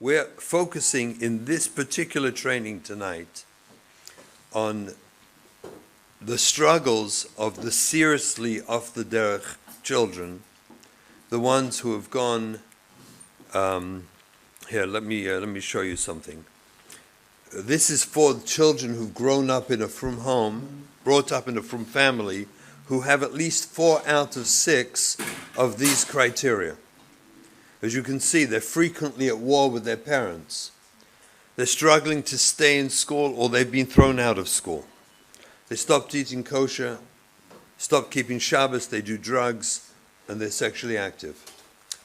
we're focusing in this particular training tonight on the struggles of the seriously off the derech children, the ones who have gone. Here, let me show you something. This is for children who've grown up in a frum home, brought up in a frum family, who have at least 4 out of 6 of these criteria. As you can see, they're frequently at war with their parents. They're struggling to stay in school, or they've been thrown out of school. They stopped eating kosher, stopped keeping Shabbos, they do drugs, and they're sexually active.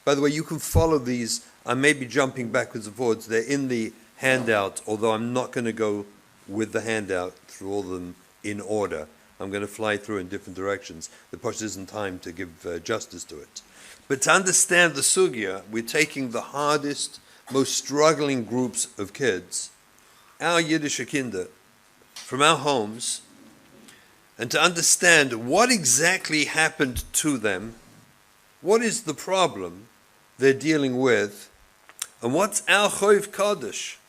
By the way, you can follow these. I may be jumping backwards and forwards. They're in the handout, although I'm not going to go with the handout through all of them in order. I'm going to fly through in different directions. The push isn't time to give justice to it. But to understand the sugya, we're taking the hardest, most struggling groups of kids, our Yiddish kinder, from our homes, and to understand what exactly happened to them, what is the problem they're dealing with, and what's our choiv kaddish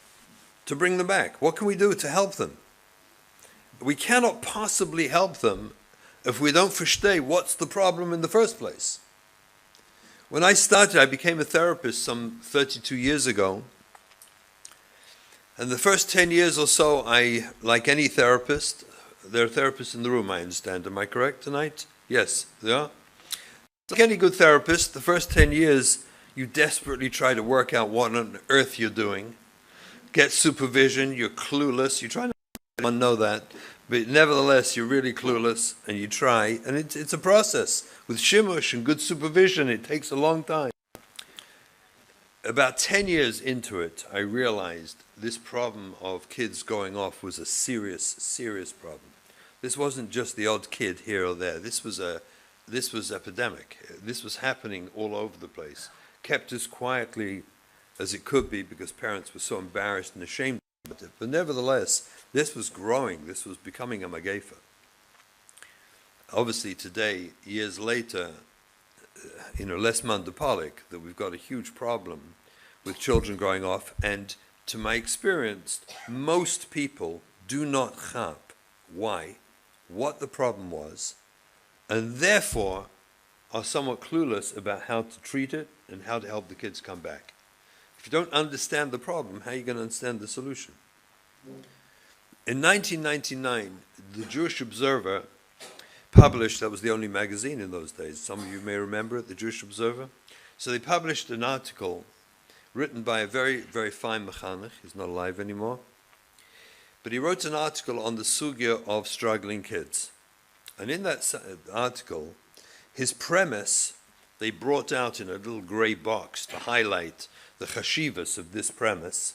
to bring them back. What can we do to help them? We cannot possibly help them if we don't versteh what's the problem in the first place. When I started, I became a therapist some 32 years ago. And the first 10 years or so, I, like any therapist, there are therapists in the room, I understand. Am I correct tonight? Yes, there are. Like any good therapist, the first 10 years, you desperately try to work out what on earth you're doing. Get supervision, you're clueless. You try not to let anyone know that, but nevertheless, you're really clueless, and you try. And it's a process. With Chinuch and good supervision, it takes a long time. About 10 years into it, I realized this problem of kids going off was a serious, serious problem. This wasn't just the odd kid here or there. This was epidemic. This was happening all over the place. Kept as quietly as it could be because parents were so embarrassed and ashamed of it. But nevertheless, this was growing. This was becoming a magefa. Obviously today, years later, less mandapolik, that we've got a huge problem with children going off, and to my experience, most people do not chap what the problem was, and therefore are somewhat clueless about how to treat it and how to help the kids come back. If you don't understand the problem, how are you going to understand the solution? In 1999, the Jewish Observer published, that was the only magazine in those days, some of you may remember it, the Jewish Observer. So they published an article written by a very, very fine mechanech. He's not alive anymore. But he wrote an article on the sugya of struggling kids. And in that article, his premise, they brought out in a little gray box to highlight the chashivas of this premise.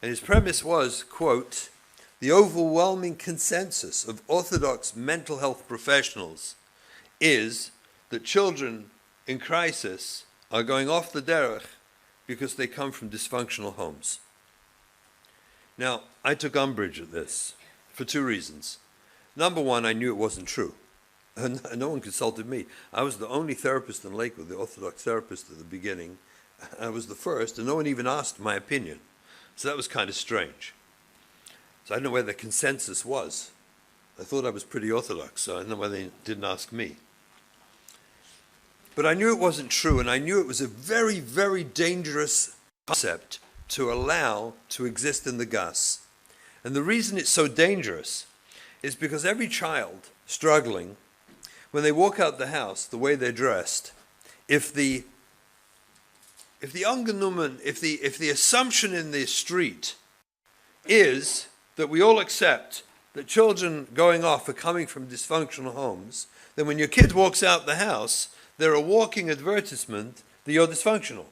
And his premise was, quote, the overwhelming consensus of Orthodox mental health professionals is that children in crisis are going off the derech because they come from dysfunctional homes. Now, I took umbrage at this for 2 reasons. Number one, I knew it wasn't true. And no one consulted me. I was the only therapist in Lakewood, the Orthodox therapist at the beginning. I was the first, and no one even asked my opinion. So that was kind of strange. So I don't know where the consensus was. I thought I was pretty orthodox, so I don't know why they didn't ask me. But I knew it wasn't true, and I knew it was a very, very dangerous concept to allow to exist in the gas. And the reason it's so dangerous is because every child struggling, when they walk out the house, the way they're dressed, if the assumption in the street is that we all accept that children going off are coming from dysfunctional homes, then when your kid walks out the house, they're a walking advertisement that you're dysfunctional.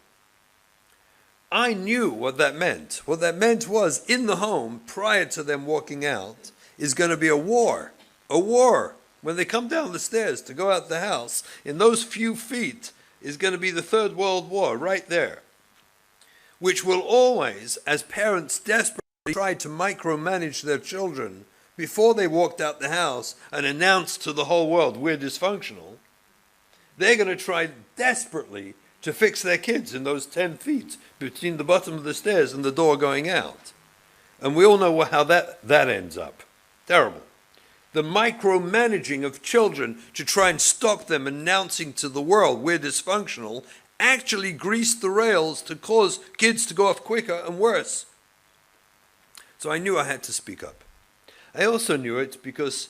I knew what that meant. What that meant was, in the home, prior to them walking out, is going to be a war. A war. When they come down the stairs to go out the house, in those few feet is going to be the Third World War right there, which will always, as parents desperately try to micromanage their children before they walked out the house and announced to the whole world we're dysfunctional, they're going to try desperately to fix their kids in those 10 feet between the bottom of the stairs and the door going out. And we all know how that ends up. Terrible. The micromanaging of children to try and stop them announcing to the world we're dysfunctional actually greased the rails to cause kids to go off quicker and worse. So I knew I had to speak up. I also knew it because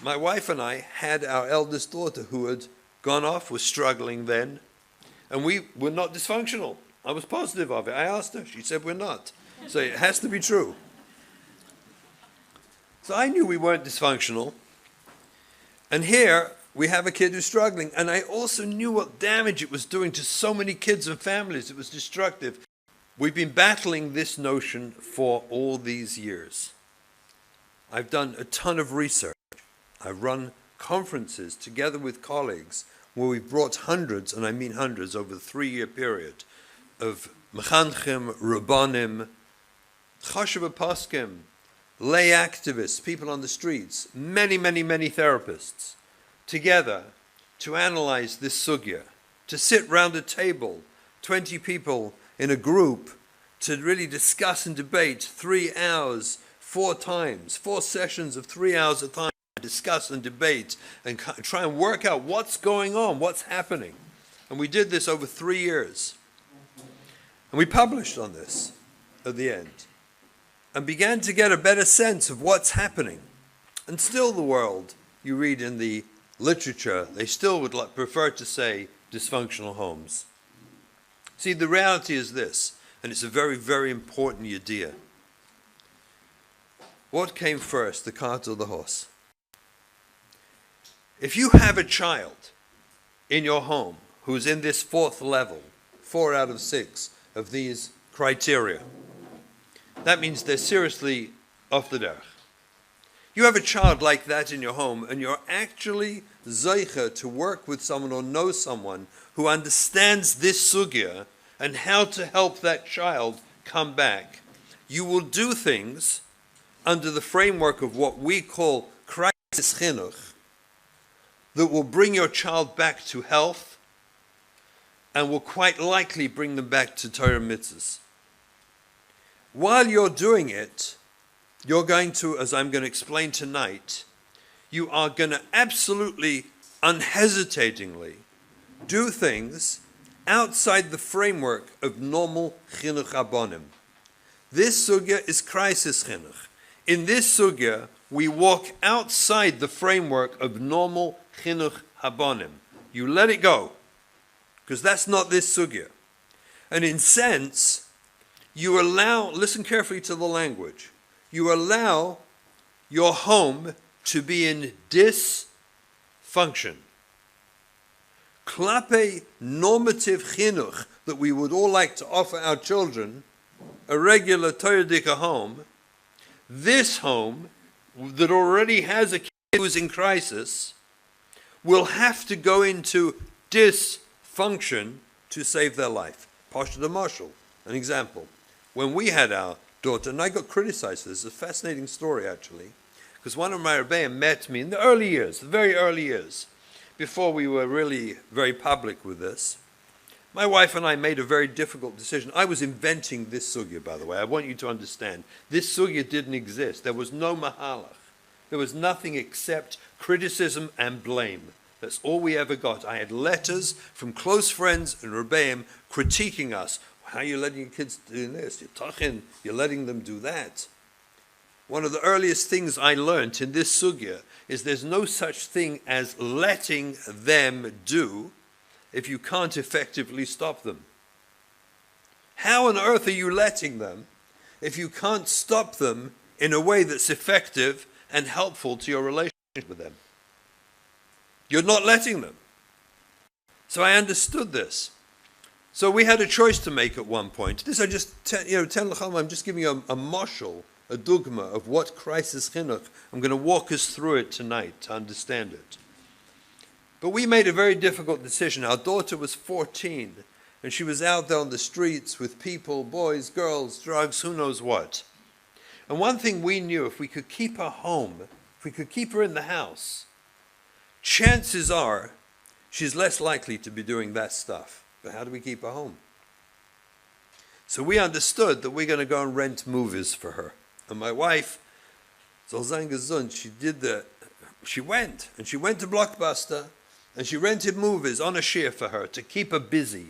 my wife and I had our eldest daughter who had gone off, was struggling then, and we were not dysfunctional. I was positive of it. I asked her. She said we're not. So it has to be true. So I knew we weren't dysfunctional. And here we have a kid who's struggling. And I also knew what damage it was doing to so many kids and families. It was destructive. We've been battling this notion for all these years. I've done a ton of research. I've run conferences together with colleagues where we've brought hundreds, and I mean hundreds, over a 3-year period of mechanchim, rabbanim, chashuv poskim, lay activists, people on the streets, many, many, many therapists, together to analyze this sugya, to sit round a table, 20 people in a group, to really discuss and debate 3 hours, 4 times, 4 sessions of 3 hours a time, discuss and debate and try and work out what's going on, what's happening. And we did this over 3 years. And we published on this at the end and began to get a better sense of what's happening. And still the world, you read in the literature, they still would prefer to say dysfunctional homes. See, the reality is this, and it's a very, very important idea. What came first, the cart or the horse? If you have a child in your home who's in this 4th level, 4 out of 6 of these criteria, that means they're seriously off the derech. You have a child like that in your home, and you're actually zeicher to work with someone or know someone who understands this sugya and how to help that child come back. You will do things under the framework of what we call crisis chinuch that will bring your child back to health and will quite likely bring them back to Torah mitzvahs. While you're doing it, you're going to, as I'm going to explain tonight, you are going to absolutely, unhesitatingly do things outside the framework of normal chinuch abonim. This sugya is crisis chinuch. In this sugya, we walk outside the framework of normal chinuch habonim. You let it go, because that's not this sugya. And in sense, you allow, listen carefully to the language, you allow your home to be in dysfunction. Klape normative chinuch that we would all like to offer our children, a regular Torah dika home, this home that already has a kid who's in crisis will have to go into dysfunction to save their life. Pasha the Marshal, an example. When we had our daughter, and I got criticized for this, it's a fascinating story actually, because one of my Rabbi met me in the early years, the very early years, before we were really very public with this. My wife and I made a very difficult decision. I was inventing this sugya, by the way. I want you to understand. This sugya didn't exist. There was no mahalach. There was nothing except criticism and blame. That's all we ever got. I had letters from close friends and Rebbeim critiquing us. How are you letting your kids do this? You're letting them do that. One of the earliest things I learned in this sugya is there's no such thing as letting them do if you can't effectively stop them. How on earth are you letting them if you can't stop them in a way that's effective and helpful to your relationship with them? You're not letting them. So I understood this. So we had a choice to make at one point. This I just, I'm just giving you a mashal, a dogma of what crisis chinuch. I'm going to walk us through it tonight to understand it. But we made a very difficult decision. Our daughter was 14, and she was out there on the streets with people, boys, girls, drugs, who knows what. And one thing we knew, if we could keep her home, if we could keep her in the house, chances are she's less likely to be doing that stuff. But how do we keep her home? So we understood that we're going to go and rent movies for her. And my wife, she went to Blockbuster and she rented movies on a shear for her to keep her busy.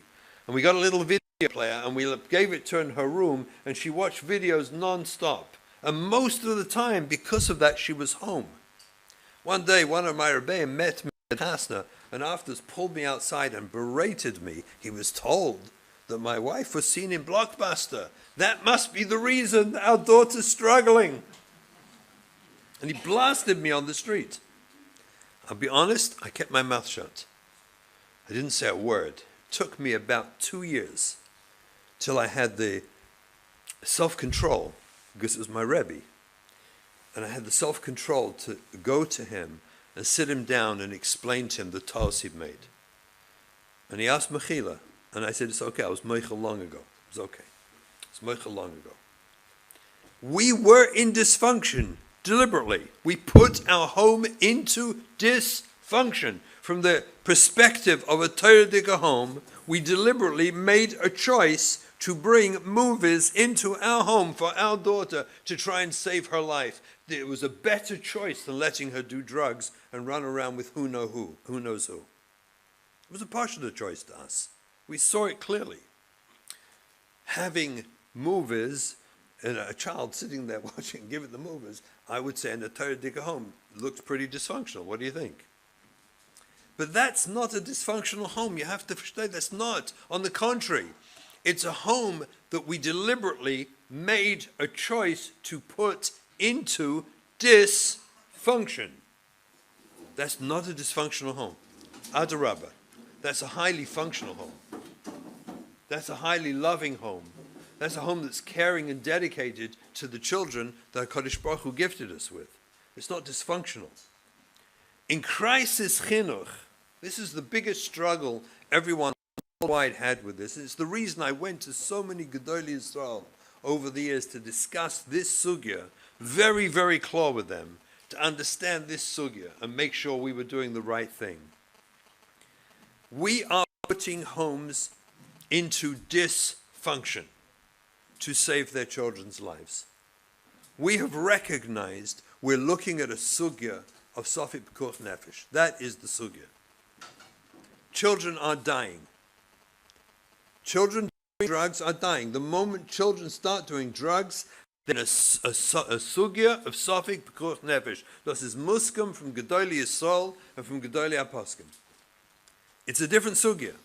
And we got a little video player and we gave it to her in her room and she watched videos non-stop. And most of the time, because of that, she was home. One day, one of my Rabbi met me at Hasna and afterwards pulled me outside and berated me. He was told that my wife was seen in Blockbuster. That must be the reason our daughter's struggling. And he blasted me on the street. I'll be honest, I kept my mouth shut. I didn't say a word. It took me about 2 years till I had the self-control, because it was my Rabbi. And I had the self-control to go to him and sit him down and explain to him the taos he'd made. And he asked Mechila, and I said, it's okay, I was Meichel long ago. It was okay. It's Meichel long ago. We were in dysfunction, deliberately. We put our home into dysfunction. From the perspective of a Torah home, we deliberately made a choice to bring movies into our home for our daughter to try and save her life. It was a better choice than letting her do drugs and run around with who knows who. It was a partial choice to us. We saw it clearly. Having movies and a child sitting there watching, giving the movies, I would say in a Torah home, looks pretty dysfunctional. What do you think? But that's not a dysfunctional home. You have to understand that's not. On the contrary, it's a home that we deliberately made a choice to put into dysfunction. That's not a dysfunctional home. Adarabba. That's a highly functional home. That's a highly loving home. That's a home that's caring and dedicated to the children that HaKadosh Baruch Hu gifted us with. It's not dysfunctional. In crisis chinuch, this is the biggest struggle everyone worldwide had with this. It's the reason I went to so many Gedolei Yisrael over the years to discuss this sugya very, very close with them, to understand this sugya and make sure we were doing the right thing. We are putting homes into dysfunction to save their children's lives. We have recognized we're looking at a sugya of Safik Pekuach Nefesh. That is the sugya. Children are dying. Children doing drugs are dying. The moment children start doing drugs, then a sugya of Safik Pekuach Nefesh. Das is muskam from Gedolei Yisrael and from Gedolei Aposkim. It's a different sugya.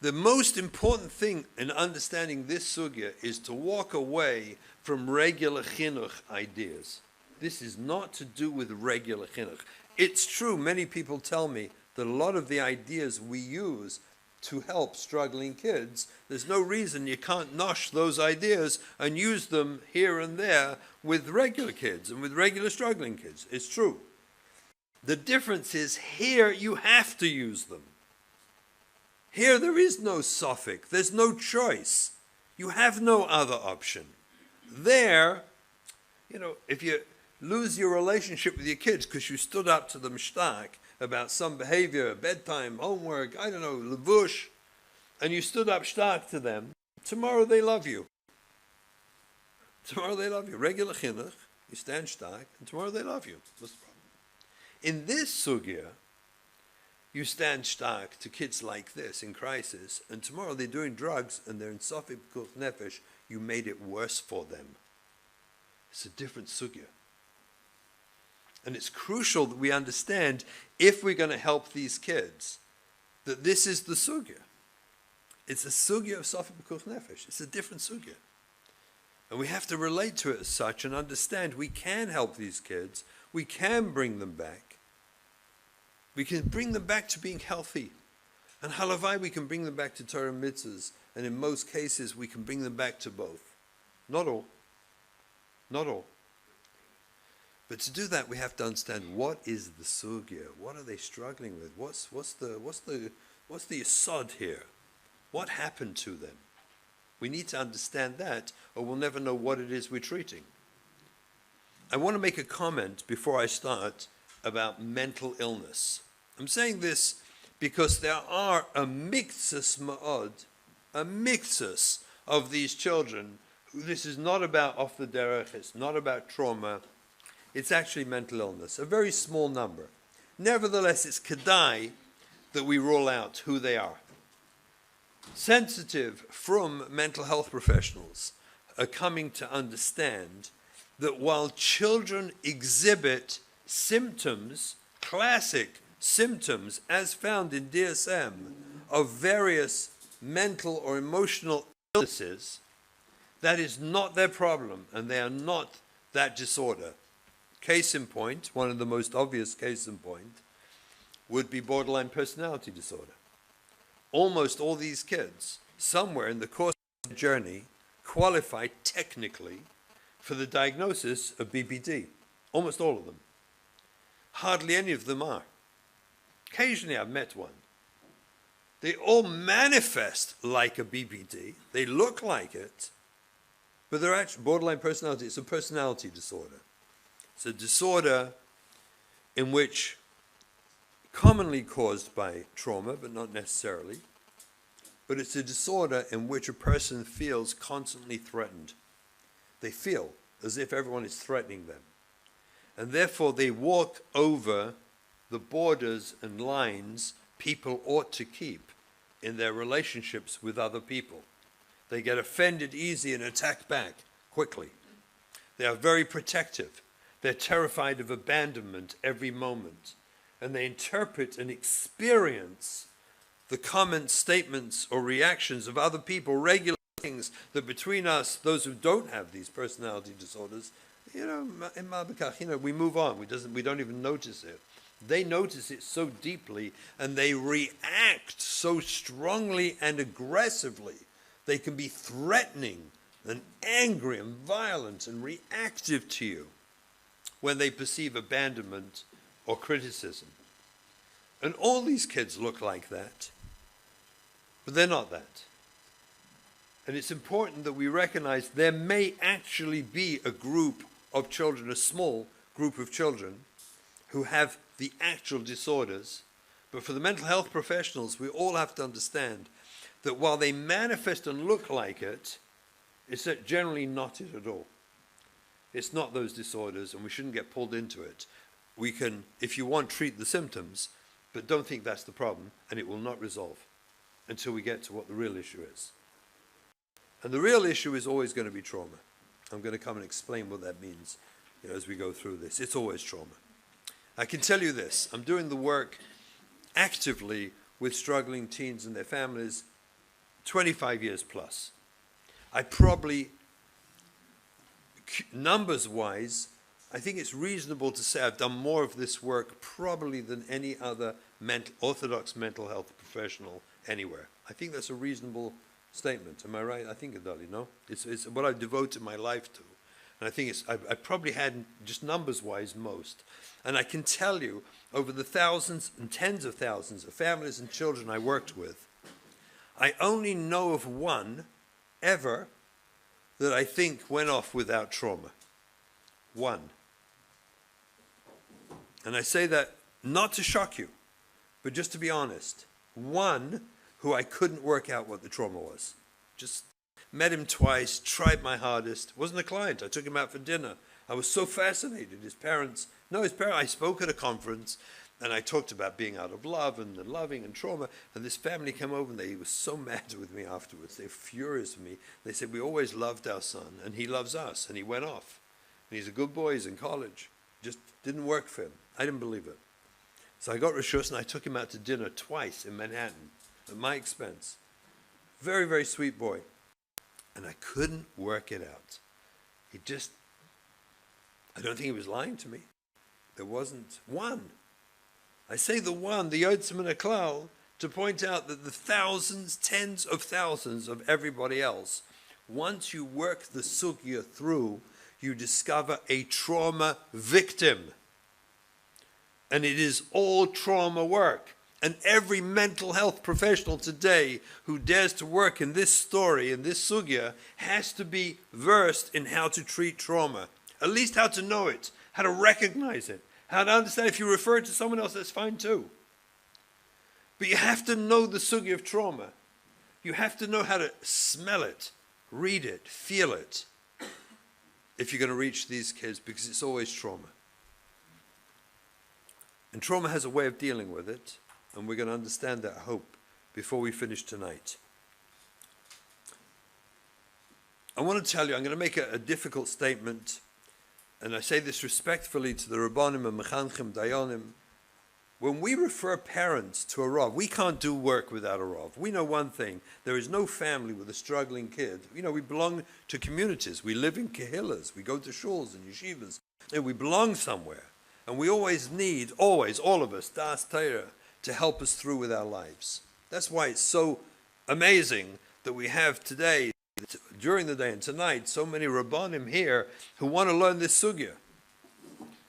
The most important thing in understanding this sugya is to walk away from regular chinuch ideas. This is not to do with regular chinuch. It's true, many people tell me that a lot of the ideas we use to help struggling kids, there's no reason you can't nosh those ideas and use them here and there with regular kids and with regular struggling kids. It's true. The difference is here you have to use them. Here there is no suffix, there's no choice. You have no other option. There, if you lose your relationship with your kids because you stood up to the mishtak about some behavior, bedtime, homework, I don't know, levush, and you stood up stark to them, tomorrow they love you. Tomorrow they love you. Regular chinuch, you stand stark, and tomorrow they love you. What's the problem? In this sugya, you stand stark to kids like this in crisis, and tomorrow they're doing drugs and they're in Safik Pekuach Nefesh, you made it worse for them. It's a different sugya. And it's crucial that we understand, if we're going to help these kids, that this is the sugya. It's a sugya of Safik Pekuach Nefesh. It's a different sugya. And we have to relate to it as such and understand we can help these kids. We can bring them back. We can bring them back to being healthy. And halavai, we can bring them back to Torah mitzvahs. And in most cases, we can bring them back to both. Not all. Not all. But to do that, we have to understand what is the sugya. What are they struggling with? What's the yesod here? What happened to them? We need to understand that, or we'll never know what it is we're treating. I want to make a comment before I start about mental illness. I'm saying this because there are a mixus ma'od a mixus of these children. This is not about off the derech, it's not about trauma, it's actually mental illness, a very small number. Nevertheless, it's kedai that we rule out who they are. Sensitive from mental health professionals are coming to understand that while children exhibit symptoms, classic symptoms as found in DSM of various mental or emotional illnesses, that is not their problem and they are not that disorder. Case in point, one of the most obvious case in point, would be borderline personality disorder. Almost all these kids, somewhere in the course of their journey, qualify technically for the diagnosis of BPD. Almost all of them. Hardly any of them are. Occasionally I've met one. They all manifest like a BPD. They look like it, but they're actually borderline personality. It's a personality disorder. It's a disorder in which commonly caused by trauma, but not necessarily. But it's a disorder in which a person feels constantly threatened. They feel as if everyone is threatening them. And therefore they walk over the borders and lines people ought to keep in their relationships with other people. They get offended easy and attack back quickly. They are very protective. They're terrified of abandonment every moment. And they interpret and experience the comments, statements, or reactions of other people, regular things that between us, those who don't have these personality disorders, in Mabakach, we move on. We don't even notice it. They notice it so deeply, and they react so strongly and aggressively. They can be threatening and angry and violent and reactive to you when they perceive abandonment or criticism. And all these kids look like that, but they're not that. And it's important that we recognize there may actually be a group of children, a small group of children, who have the actual disorders. But for the mental health professionals, we all have to understand that while they manifest and look like it, it's generally not it at all. It's not those disorders, and we shouldn't get pulled into it. We can, if you want, treat the symptoms, but don't think that's the problem, and it will not resolve until we get to what the real issue is. And the real issue is always going to be trauma. I'm going to come and explain what that means as we go through this. It's always trauma. I can tell you this, I'm doing the work actively with struggling teens and their families 25 years plus. I probably, numbers-wise, I think it's reasonable to say I've done more of this work probably than any other orthodox mental health professional anywhere. I think that's a reasonable statement. Am I right? I think, Adali, no? It's what I've devoted my life to. And I think I probably had, just numbers-wise, most. And I can tell you, over the thousands and tens of thousands of families and children I worked with, I only know of one ever that I think went off without trauma. One. And I say that not to shock you, but just to be honest. One who I couldn't work out what the trauma was. Just met him twice, tried my hardest. Wasn't a client. I took him out for dinner. I was so fascinated. His parents, I spoke at a conference, and I talked about being out of love and the loving and trauma. And this family came over, and they were so mad with me afterwards. They were furious with me. They said, we always loved our son, and he loves us. And he went off. And he's a good boy. He's in college. Just didn't work for him. I didn't believe it. So I got Rishus, and I took him out to dinner twice in Manhattan at my expense. Very, very sweet boy. And I couldn't work it out. I don't think he was lying to me. There wasn't one. I say the one, the Yotzim and Aklal, to point out that the thousands, tens of thousands of everybody else, once you work the sugya through, you discover a trauma victim. And it is all trauma work. And every mental health professional today who dares to work in this story, in this sugya, has to be versed in how to treat trauma. At least how to know it, how to recognize it, how to understand. If you refer it to someone else, that's fine too. But you have to know the sugya of trauma. You have to know how to smell it, read it, feel it, if you're going to reach these kids, because it's always trauma. And trauma has a way of dealing with it, and we're going to understand that, I hope, before we finish tonight. I want to tell you, I'm going to make a difficult statement, and I say this respectfully to the Rabbanim and Mechanchim, Dayanim. When we refer parents to a Rav, we can't do work without a Rav. We know one thing, there is no family with a struggling kid. You know, we belong to communities. We live in kehillas. We go to shuls and yeshivas. And we belong somewhere. And we always need, all of us, das Torah, to help us through with our lives. That's why it's so amazing that we have today, during the day and tonight, so many Rabbanim here who want to learn this sugya,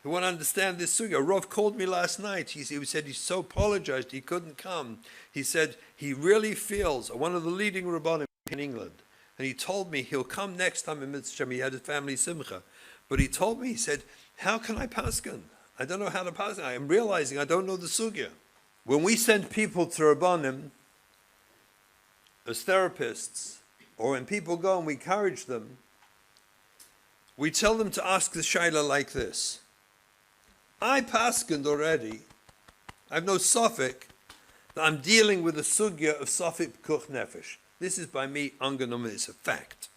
who want to understand this sugya. Rav called me last night. He said he so apologized he couldn't come. He said he really feels, one of the leading Rabbanim in England, and he told me he'll come next time in Mitzvah. He had his family simcha. But he told me, he said, how can I paskin? I don't know how to paskin. I am realizing I don't know the sugya. When we send people to Rabbanim as therapists, or when people go and we encourage them, we tell them to ask the shaila like this. I paskined already. I have no suffix. I'm dealing with a sugya of suffix pekuch nefesh. This is by me angenommen. It's a fact.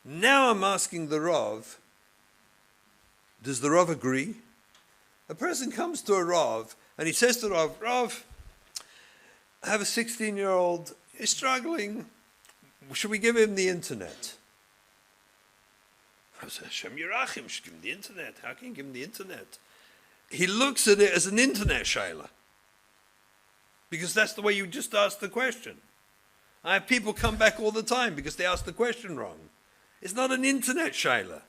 Now I'm asking the Rav, does the Rav agree? A person comes to a Rav and he says to the Rav, Rav, I have a 16-year-old, he's struggling. Should we give him the internet? I said, Hashem Yerachim, should give him the internet. How can you give him the internet? He looks at it as an internet shaila. Because that's the way you just asked the question. I have people come back all the time because they asked the question wrong. It's not an internet shaila.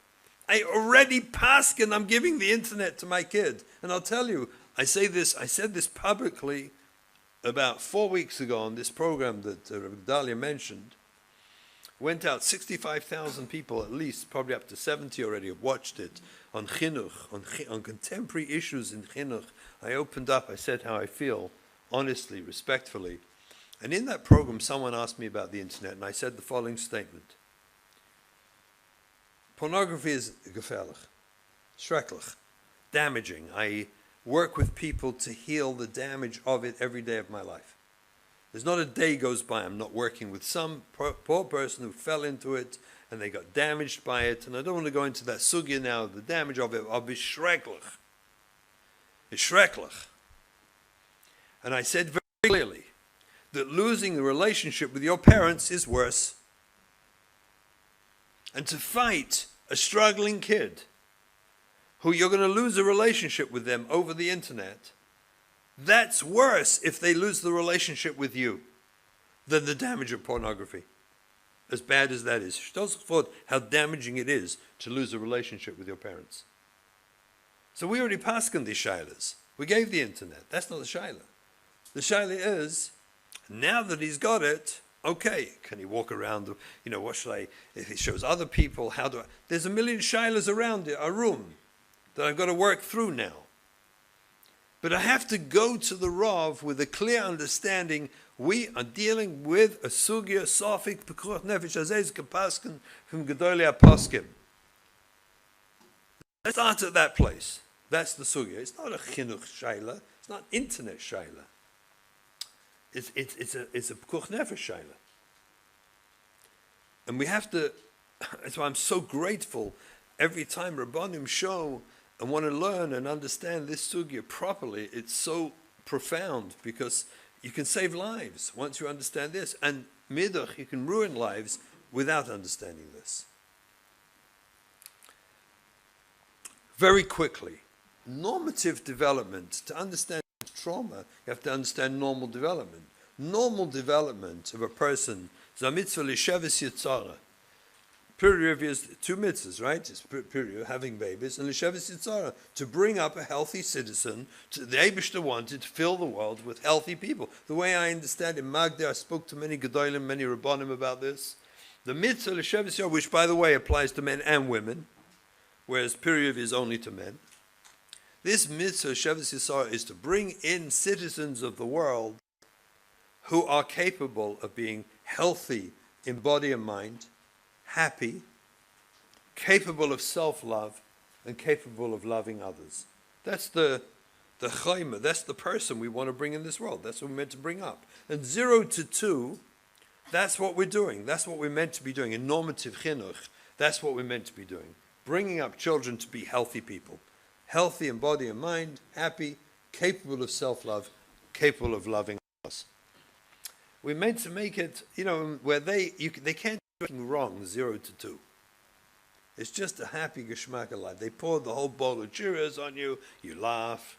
I already paskin, I'm giving the internet to my kid. And I'll tell you, I said this publicly about 4 weeks ago on this program that Rabbi Dahlia mentioned. Went out, 65,000 people at least, probably up to 70 already have watched it, on Chinuch, on contemporary issues in Chinuch. I opened up, I said how I feel, honestly, respectfully. And in that program, someone asked me about the internet, and I said the following statement. Pornography is gefährlich, schrecklich, damaging. I work with people to heal the damage of it every day of my life. There's not a day goes by I'm not working with some poor person who fell into it and they got damaged by it. And I don't want to go into that sugya now, the damage of it, it's schrecklich. It's schrecklich. And I said very clearly that losing the relationship with your parents is worse. And to fight a struggling kid who you're going to lose a relationship with them over the internet, that's worse if they lose the relationship with you than the damage of pornography. As bad as that is. How damaging it is to lose a relationship with your parents. So we already passed on these shailas. We gave the internet. That's not the shaila. The shaila is, now that he's got it, okay, can he walk around, what should I, if he shows other people, there's a million shailas around a room that I've got to work through now. But I have to go to the Rav with a clear understanding. We are dealing with a sugya, safik, pekuch nefesh, azez kapaskin from gedolei apaskim. Let's start at that place. That's the sugya. It's not a chinuch shaila. It's not internet shaila. It's a pekuch nefesh shaila. And we have to. That's why I'm so grateful every time Rabbanim show and want to learn and understand this sugya properly. It's so profound because you can save lives once you understand this. And midach, you can ruin lives without understanding this. Very quickly, normative development. To understand trauma, you have to understand normal development. Normal development of a person is a mitzvah l'sheves yitzara. Period is 2 mitzvahs, right? It's period, having babies, and l'sheves yitzara, to bring up a healthy citizen. The Eibishter wanted to fill the world with healthy people. The way I understand it, Magda, I spoke to many gedolim, many rabbanim about this. The mitzvah l'sheves yitzara, which by the way applies to men and women, whereas period is only to men. This mitzvah l'sheves yitzara is to bring in citizens of the world who are capable of being healthy in body and mind, happy, capable of self-love, and capable of loving others. That's the chayma, that's the person we want to bring in this world. That's what we're meant to bring up. And 0 to 2, that's what we're doing. That's what we're meant to be doing. In normative chinuch, that's what we're meant to be doing. Bringing up children to be healthy people. Healthy in body and mind, happy, capable of self-love, capable of loving others. We're meant to make it, where they can't do anything wrong, 0 to 2. It's just a happy geschmack of life. They pour the whole bowl of Cheerios on you, you laugh.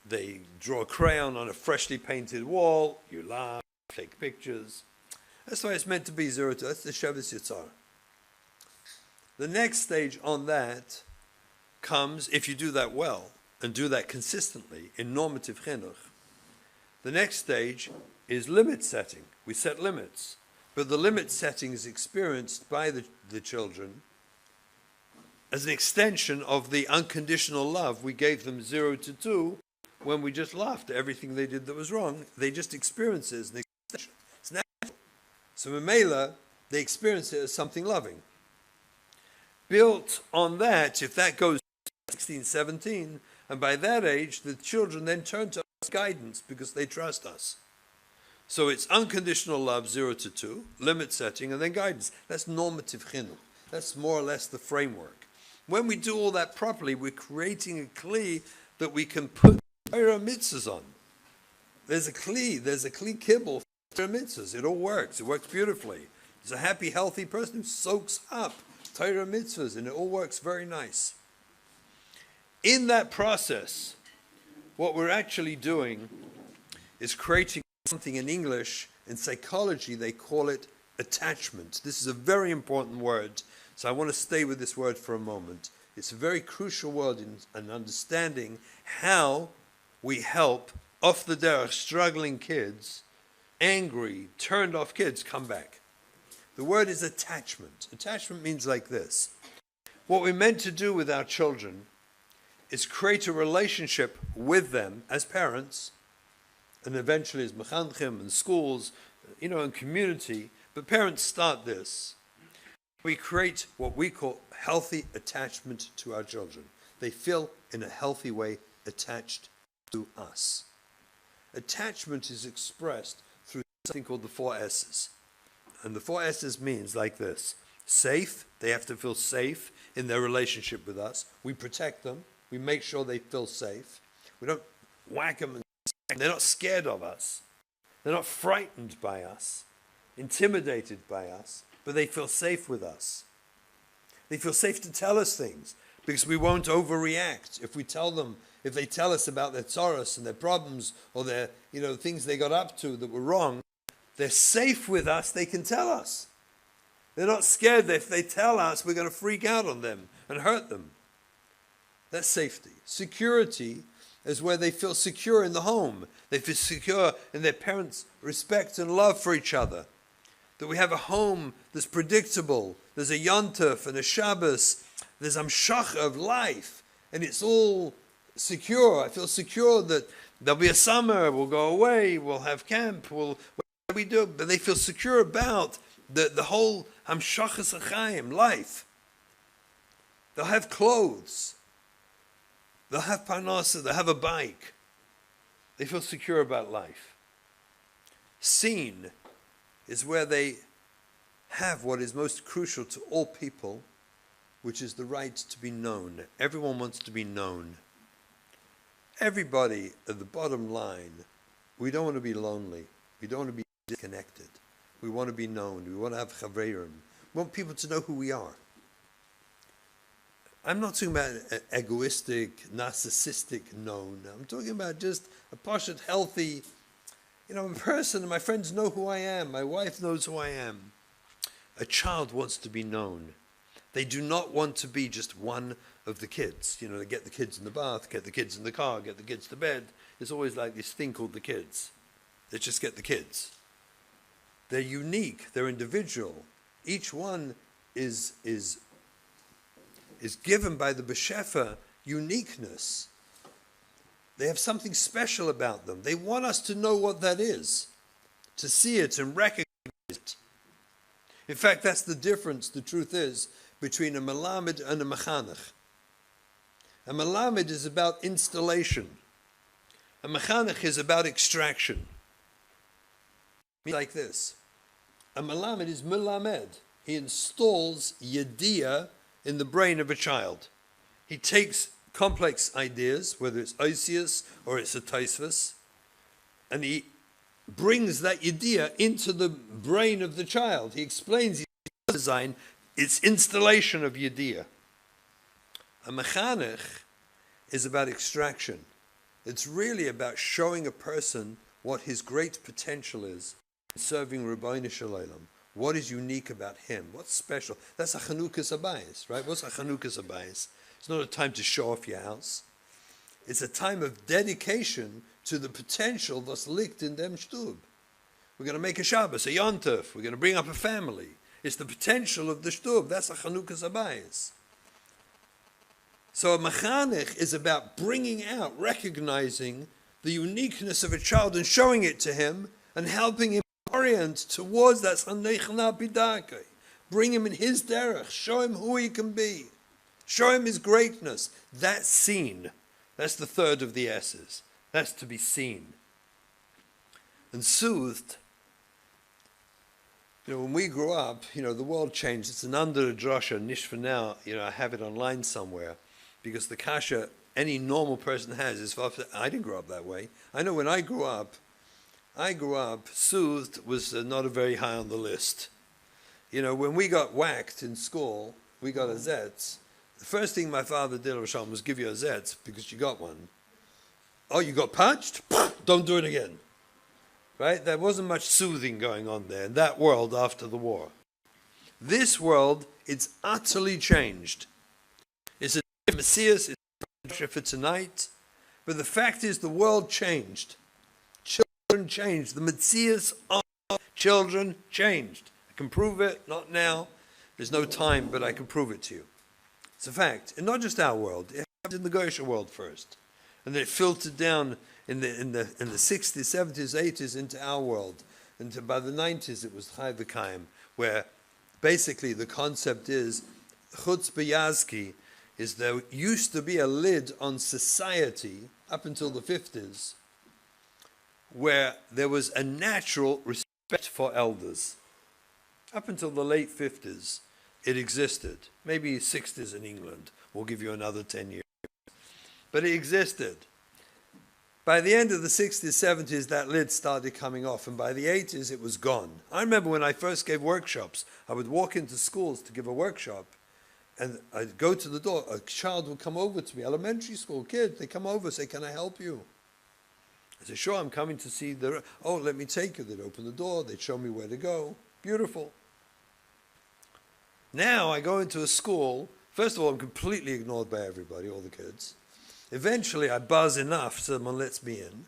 They draw a crayon on a freshly painted wall, you laugh, take pictures. That's why it's meant to be 0 to 2. That's the Shabbos Yitzhar. The next stage on that comes, if you do that well, and do that consistently in normative chinuch, the next stage is limit setting. We set limits. But the limit setting is experienced by the children as an extension of the unconditional love we gave them 0 to 2 when we just laughed at everything they did that was wrong. They just experience it as an extension. It's natural. So in Mela, they experience it as something loving. Built on that, if that goes 16, 17, and by that age, the children then turn to us guidance because they trust us. So it's unconditional love, 0 to 2, limit setting, and then guidance. That's normative chinuch. That's more or less the framework. When we do all that properly, we're creating a kli that we can put Torah mitzvahs on. There's a kli kibble for Torah mitzvahs. It all works. It works beautifully. There's a happy, healthy person who soaks up Torah mitzvahs, and it all works very nice. In that process, what we're actually doing is creating something in English. In psychology, they call it attachment. This is a very important word, so I want to stay with this word for a moment. It's a very crucial word in understanding how we help off the derech struggling kids, angry, turned off kids come back. The word is attachment. Attachment means like this. What we're meant to do with our children is create a relationship with them as parents, and eventually as mechanchim and schools, and community. But parents start this. We create what we call healthy attachment to our children. They feel in a healthy way attached to us. Attachment is expressed through something called the 4 S's. And the 4 S's means like this. Safe, they have to feel safe in their relationship with us. We protect them. We make sure they feel safe. We don't whack them. They're not scared of us. They're not frightened by us, intimidated by us, but they feel safe with us. They feel safe to tell us things because we won't overreact if they tell us about their tzaros and their problems or their, things they got up to that were wrong. They're safe with us, they can tell us. They're not scared that if they tell us, we're going to freak out on them and hurt them. That's safety. Security is where they feel secure in the home. They feel secure in their parents' respect and love for each other. That we have a home that's predictable. There's a Yontef and a Shabbos. There's Amshach of life. And it's all secure. I feel secure that there'll be a summer, we'll go away, we'll have camp, whatever we do. But they feel secure about the whole Hamshachas Achayim, life. They'll have clothes. They'll have parnasa, they'll have a bike. They feel secure about life. Seen is where they have what is most crucial to all people, which is the right to be known. Everyone wants to be known. Everybody, at the bottom line, we don't want to be lonely. We don't want to be disconnected. We want to be known. We want to have chaveirim. We want people to know who we are. I'm not talking about egoistic, narcissistic known. I'm talking about just a pashat, healthy, person. My friends know who I am. My wife knows who I am. A child wants to be known. They do not want to be just one of the kids. They get the kids in the bath, get the kids in the car, get the kids to bed. There's always like this thing called the kids. They just get the kids. They're unique. They're individual. Each one is given by the B'Shefa uniqueness. They have something special about them. They want us to know what that is, to see it and recognize In fact, that's the difference, the truth is, between a melamed and a mechanech. A melamed is about installation. A mechanech is about extraction. Like this. A melamed is melamed. He installs yediyah in the brain of a child. He takes complex ideas, whether it's osius or it's a taisvus, and he brings that yediyah into the brain of the child. He explains his design, its installation of yediyah. A mechanech is about extraction. It's really about showing a person what his great potential is in serving Rabbi Shalom. What is unique about him? What's special? That's a Chanukas Abayis, right? What's a Chanukas Abayis? It's not a time to show off your house. It's a time of dedication to the potential that's licked in dem shtub. We're going to make a Shabbos, a Yontef. We're going to bring up a family. It's the potential of the shtub. That's a Chanukas Abayis. So a mechanech is about bringing out, recognizing the uniqueness of a child and showing it to him and helping him orient towards that. Bring him in his derech. Show him who he can be. Show him his greatness. That's seen. That's the third of the S's. That's to be seen. And soothed. When we grew up, the world changed. It's an under drasha, nish for now. I have it online somewhere. Because the kasha any normal person has is, I didn't grow up that way. I know when I grew up, soothed was not a very high on the list. When we got whacked in school, we got a zetz. The first thing my father did, Rasham, was give you a zetz because you got one. Oh, you got punched? Don't do it again. Right? There wasn't much soothing going on there in that world after the war. This world, it's utterly changed. It's a Messias, it's a for tonight. But the fact is the world changed. Children changed. The Messias of children changed. I can prove it, not now. There's no time, but I can prove it to you. It's a fact. And not just our world. It happened in the Goyish world first. And then it filtered down in the 60s, 70s, 80s into our world. And by the 90s it was Chai V'Kaim, where basically the concept is Chutz B'Yazki is there used to be a lid on society up until the 50s where there was a natural respect for elders. Up until the late 50s, it existed. Maybe 60s in England. We'll give you another 10 years. But it existed. By the end of the 60s, 70s, that lid started coming off. And by the 80s, it was gone. I remember when I first gave workshops, I would walk into schools to give a workshop. And I'd go to the door. A child would come over to me, elementary school kid. They come over, say, "Can I help you?" I said, "Sure, I'm coming to see the..." "Oh, let me take you." They'd open the door. They'd show me where to go. Beautiful. Now I go into a school. First of all, I'm completely ignored by everybody, all the kids. Eventually, I buzz enough, so someone lets me in.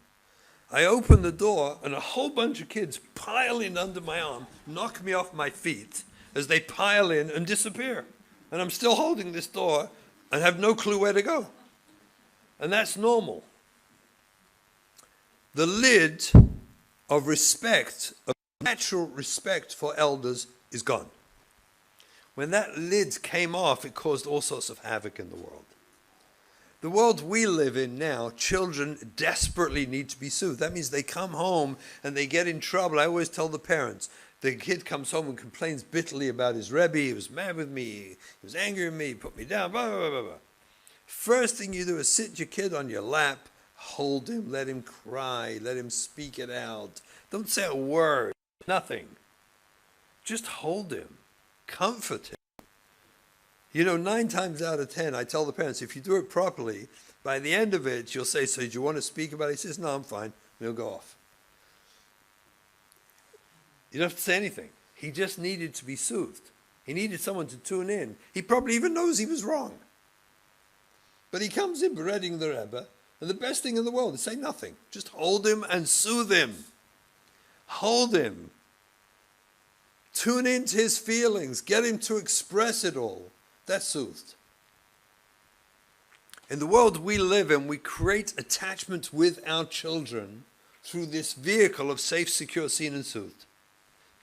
I open the door, and a whole bunch of kids pile in under my arm, knock me off my feet as they pile in and disappear. And I'm still holding this door and have no clue where to go. And that's normal. The lid of respect, of natural respect for elders, is gone. When that lid came off, it caused all sorts of havoc in the world. The world we live in now, children desperately need to be soothed. That means they come home and they get in trouble. I always tell the parents, the kid comes home and complains bitterly about his Rabbi. He was mad with me. He was angry with me. He put me down. Blah, blah, blah, blah. First thing you do is sit your kid on your lap, hold him, let him cry, let him speak it out. Don't say a word, nothing. Just hold him, comfort him. 9 times out of 10, I tell the parents, if you do it properly, by the end of it, you'll say, "So do you want to speak about it?" He says, "No, I'm fine." And he'll go off. You don't have to say anything. He just needed to be soothed. He needed someone to tune in. He probably even knows he was wrong. But he comes in bereading the Rebbe, and the best thing in the world is say nothing. Just hold him and soothe him. Hold him. Tune into his feelings. Get him to express it all. That's soothed. In the world we live in, we create attachment with our children through this vehicle of safe, secure, seen, and soothed.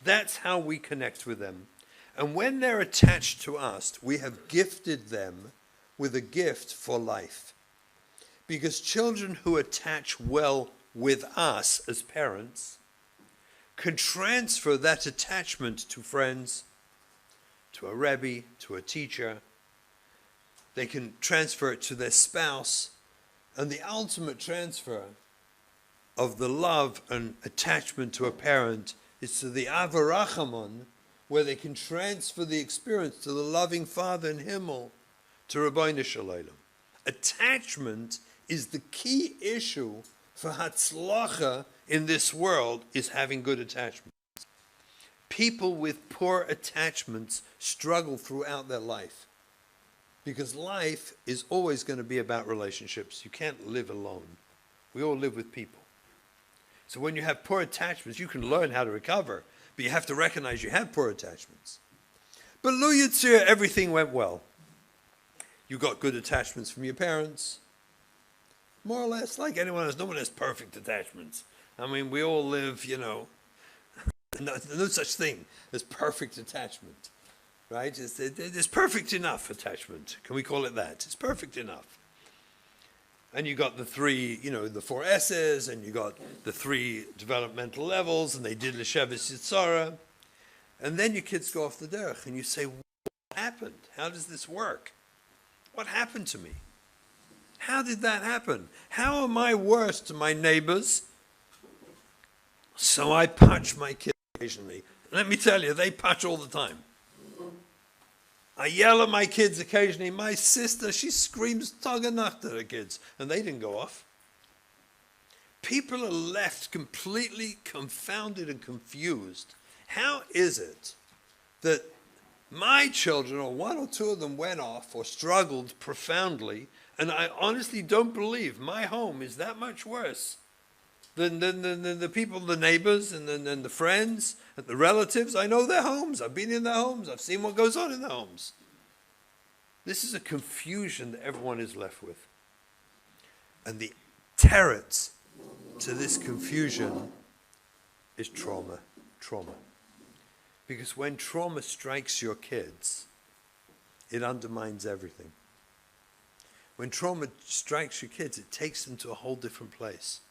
That's how we connect with them. And when they're attached to us, we have gifted them with a gift for life. Because children who attach well with us as parents can transfer that attachment to friends, to a Rabbi, to a teacher. They can transfer it to their spouse. And the ultimate transfer of the love and attachment to a parent is to the Avarachamon, where they can transfer the experience to the loving Father in Himmel, to Rabbi Shalom. Attachment is the key issue for Hatzlacha in this world, is having good attachments. People with poor attachments struggle throughout their life, because life is always going to be about relationships. You can't live alone. We all live with people. So when you have poor attachments, you can learn how to recover, but you have to recognize you have poor attachments. But Lo Yitzir, everything went well. You got good attachments from your parents, more or less, like anyone else. No one has perfect attachments. I mean, we all live, no such thing as perfect attachment, right? There's perfect enough attachment. Can we call it that? It's perfect enough. And you got the three, the 4 S's, and you got the 3 developmental levels, and they did L'Shevis Yitzhara. And then your kids go off the derech, and you say, what happened? How does this work? What happened to me? How did that happen? How am I worse to my neighbors? So I punch my kids occasionally. Let me tell you, they punch all the time. I yell at my kids occasionally. My sister, she screams Tag und Nacht at her kids, and they didn't go off. People are left completely confounded and confused. How is it that my children, or 1 or 2 of them, went off or struggled profoundly, and I honestly don't believe my home is that much worse than the people, the neighbors, and then the friends, and the relatives. I know their homes. I've been in their homes. I've seen what goes on in their homes. This is a confusion that everyone is left with. And the teretz to this confusion is trauma. Because when trauma strikes your kids, it undermines everything. When trauma strikes your kids, it takes them to a whole different place.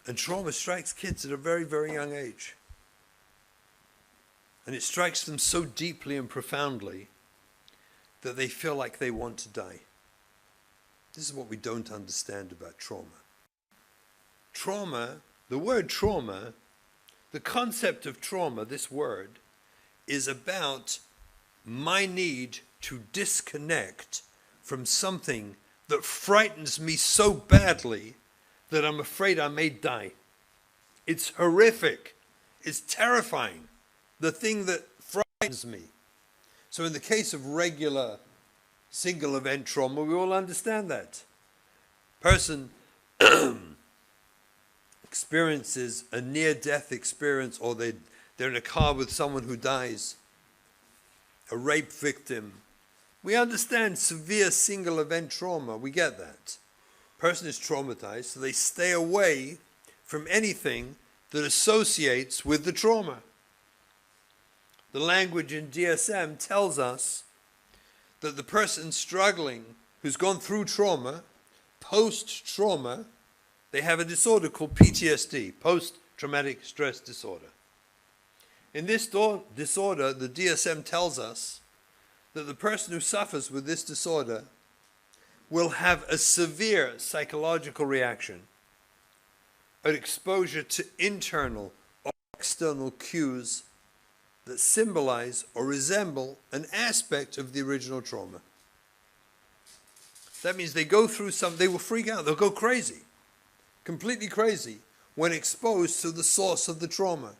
And trauma strikes kids at a very, very young age. And it strikes them so deeply and profoundly that they feel like they want to die. This is what we don't understand about trauma. Trauma, the word trauma, the concept of trauma, this word, is about my need to disconnect from something that frightens me so badly that I'm afraid I may die. It's horrific. It's terrifying. The thing that frightens me. So in the case of regular single event trauma, we all understand that. Person experiences a near-death experience, or they're in a car with someone who dies, a rape victim. We understand severe single event trauma. We get that. Person is traumatized, so they stay away from anything that associates with the trauma. The language in DSM tells us that the person struggling, who's gone through trauma, post-trauma, they have a disorder called PTSD, post-traumatic stress disorder. In this disorder, the DSM tells us that the person who suffers with this disorder will have a severe psychological reaction, an exposure to internal or external cues that symbolize or resemble an aspect of the original trauma. That means they go through they will freak out, they'll go crazy, completely crazy, when exposed to the source of the trauma,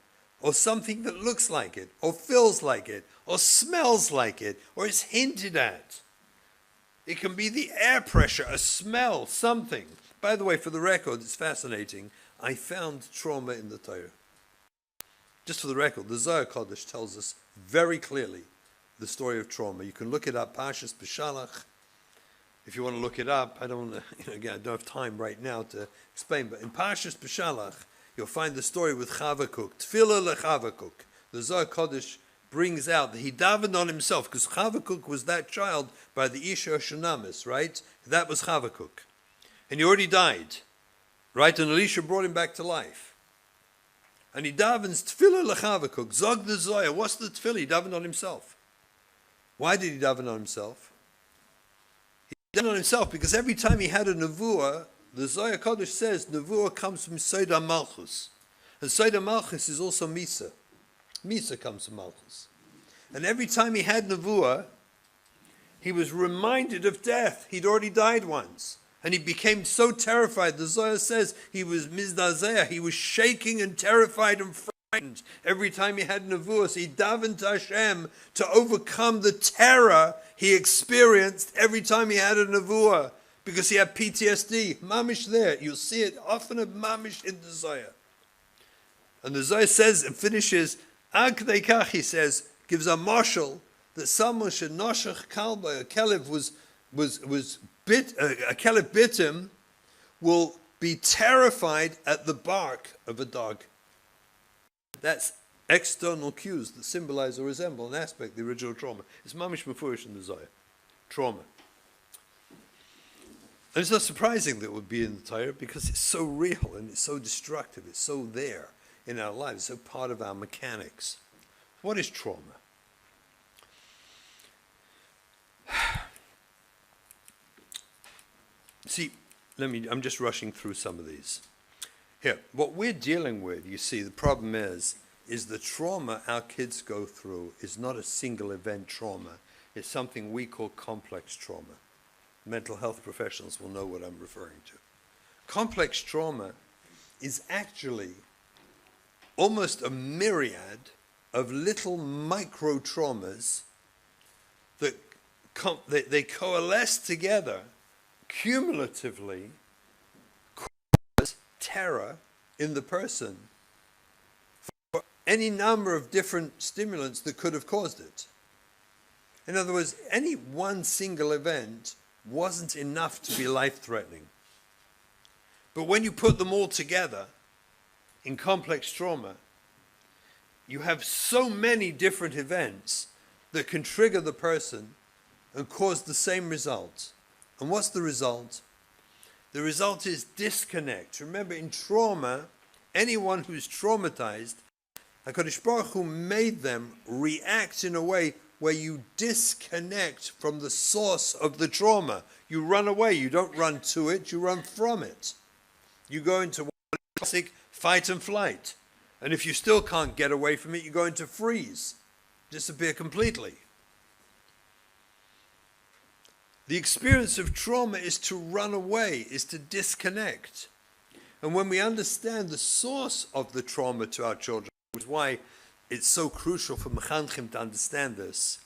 or something that looks like it, or feels like it, or smells like it, or is hinted at. It can be the air pressure, a smell, something. By the way, for the record, it's fascinating. I found trauma in the Torah. Just for the record, the Zohar Kodesh tells us very clearly the story of trauma. You can look it up, Parshas B'Shalach. If you want to look it up, I don't have time right now to explain, but in Parshas B'Shalach, you'll find the story with Chavakuk, Tefillah leChavakuk. The Zohar Kodesh brings out that he davened on himself, because Chavakuk was that child by the Isha Shunamis, right? That was Chavakuk. And he already died, right? And Elisha brought him back to life. And he davens tefillah lechavakuk, zog the zoya. What's the tefillah? He davened on himself. Why did he daven on himself? He davened on himself because every time he had a nevuah, the Zohar Kodesh says nevuah comes from Soda Malchus. And Soda Malchus is also Misa. Misa comes from Malchus. And every time he had nevuah, he was reminded of death. He'd already died once. And he became so terrified. The Zohar says he was mizdazeah. He was shaking and terrified and frightened every time he had nevuah. So he davened to Hashem to overcome the terror he experienced every time he had a nevuah, because he had PTSD. Mamish there. You'll see it often a mamish in the Zohar. And the Zohar says, and finishes, Ad K'dei Kach, he says, gives a marshal that someone should noshach kalba, a kelev was bit, a kelev bit him, will be terrified at the bark of a dog. That's external cues that symbolize or resemble an aspect of the original trauma. It's mamish mefurish in the Zohar. Trauma. And it's not surprising that it would be in the Torah, because it's so real and it's so destructive. It's so there in our lives. It's so part of our mechanics. What is trauma? See, I'm just rushing through some of these. Here, what we're dealing with, you see, the problem is the trauma our kids go through is not a single event trauma. It's something we call complex trauma. Mental health professionals will know what I'm referring to. Complex trauma is actually almost a myriad of little micro traumas that they coalesce together cumulatively, cause terror in the person for any number of different stimulants that could have caused it. In other words, any one single event wasn't enough to be life-threatening. But when you put them all together in complex trauma, you have so many different events that can trigger the person and cause the same result. And what's the result? The result is disconnect. Remember, in trauma, anyone who's traumatized, HaKadosh Baruch Hu made them react in a way where you disconnect from the source of the trauma. You run away. You don't run to it. You run from it. You go into classic fight and flight. And if you still can't get away from it, you go into freeze. Disappear completely. The experience of trauma is to run away, is to disconnect. And when we understand the source of the trauma to our children, which is why it's so crucial for mechanchim to understand this,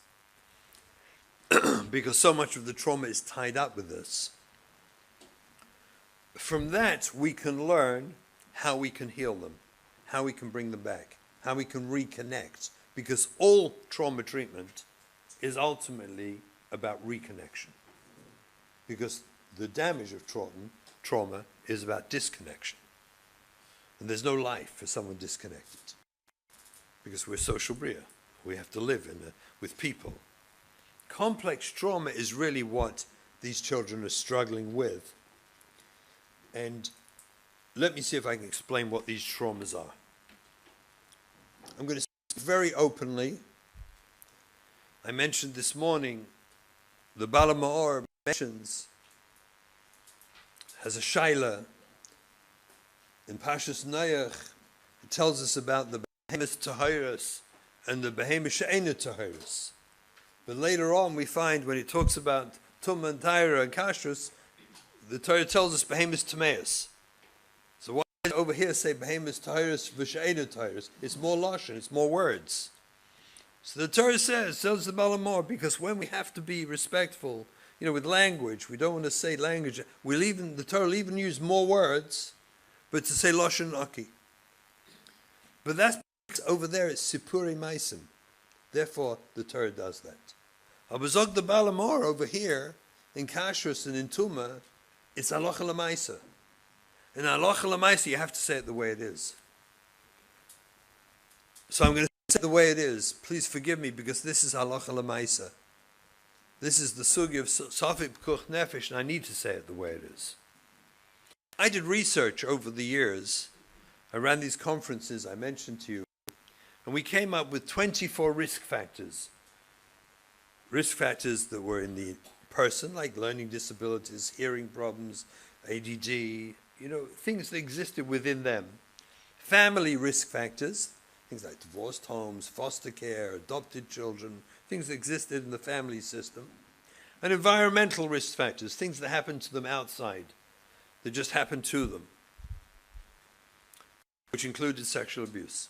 because so much of the trauma is tied up with this. From that, we can learn how we can heal them, how we can bring them back, how we can reconnect, because all trauma treatment is ultimately about reconnection. Because the damage of trauma is about disconnection. And there's no life for someone disconnected. Because we're social bria. We have to live with people. Complex trauma is really what these children are struggling with. And let me see if I can explain what these traumas are. I'm going to speak very openly. I mentioned this morning, the Bala Ma'or mentions, has a shaila in Pashas Nayach. It tells us about the behemoth tahiris and the behemoth she'ena tahiris. But later on we find when it talks about tum and taira and kashrus, the Torah tells us behemoth tameus. So why does it over here say behemoth tahiris v'she'ena tahiris? It's more lashon, it's more words. So the Torah says, tells the Balamor, because when we have to be respectful, with language, we don't want to say language. The Torah will even use more words, but to say lashon aki. But that's over there. It's sipuri maisim. Therefore, the Torah does that. Abazog the Balamor over here in kashrus and in tuma, it's halacha l'maisa. In halacha l'maisa, you have to say it the way it is. So I'm going to The way it is, please forgive me, because this is halacha l'maisa. This is the sugi of Safik Pekuch Nefesh, and I need to say it the way it is. I did research over the years. I ran these conferences I mentioned to you, and we came up with 24 risk factors. Risk factors that were in the person, like learning disabilities, hearing problems, ADD, things that existed within them. Family risk factors, things like divorced homes, foster care, adopted children, things that existed in the family system. And environmental risk factors, things that happened to them outside, that just happened to them, which included sexual abuse.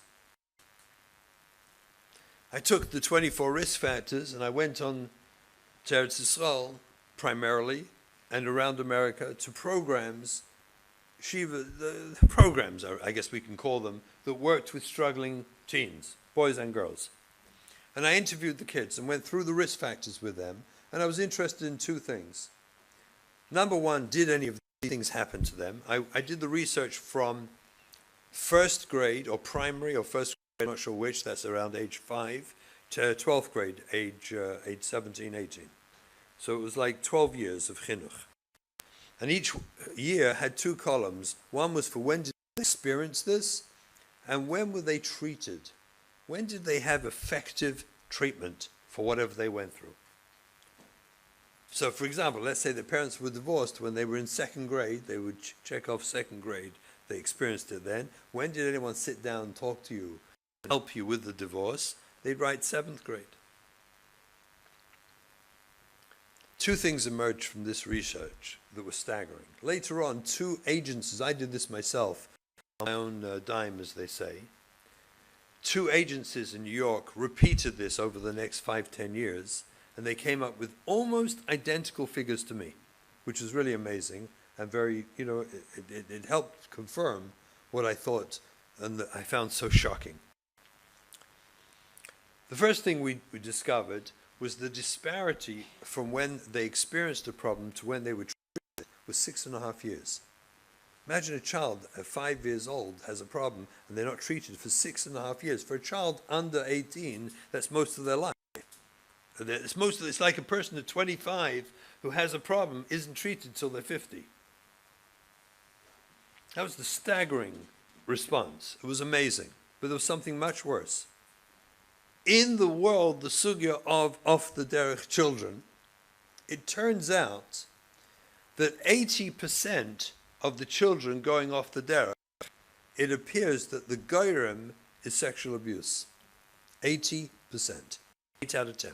I took the 24 risk factors and I went on to Eretz Yisrael primarily and around America to programs, the programs, I guess we can call them, that worked with struggling teens, boys and girls. And I interviewed the kids and went through the risk factors with them, and I was interested in two things. Number one, did any of these things happen to them? I did the research from first grade or primary or first grade, I'm not sure which, that's around age 5, to 12th grade, age 17, 18. So it was like 12 years of chinuch. And each year had two columns. One was for when did they experience this, and when were they treated? When did they have effective treatment for whatever they went through? So, for example, let's say the parents were divorced when they were in second grade. They would check off second grade. They experienced it then. When did anyone sit down and talk to you and help you with the divorce? They'd write seventh grade. Two things emerged from this research that were staggering. Later on, two agencies, I did this myself, on my own dime, as they say. Two agencies in New York repeated this over the next 5-10 years, and they came up with almost identical figures to me, which was really amazing and very, it helped confirm what I thought and that I found so shocking. The first thing we discovered was the disparity from when they experienced a problem to when they were treated was 6.5 years. Imagine a child at 5 years old has a problem and they're not treated for 6.5 years. For a child under 18, that's most of their life. It's like a person at 25 who has a problem isn't treated till they're 50. That was the staggering response. It was amazing. But there was something much worse. In the world, the sugya of off the derech children, it turns out that 80% of the children going off the derech, it appears that the goyrem is sexual abuse. 80%. 8 out of 10.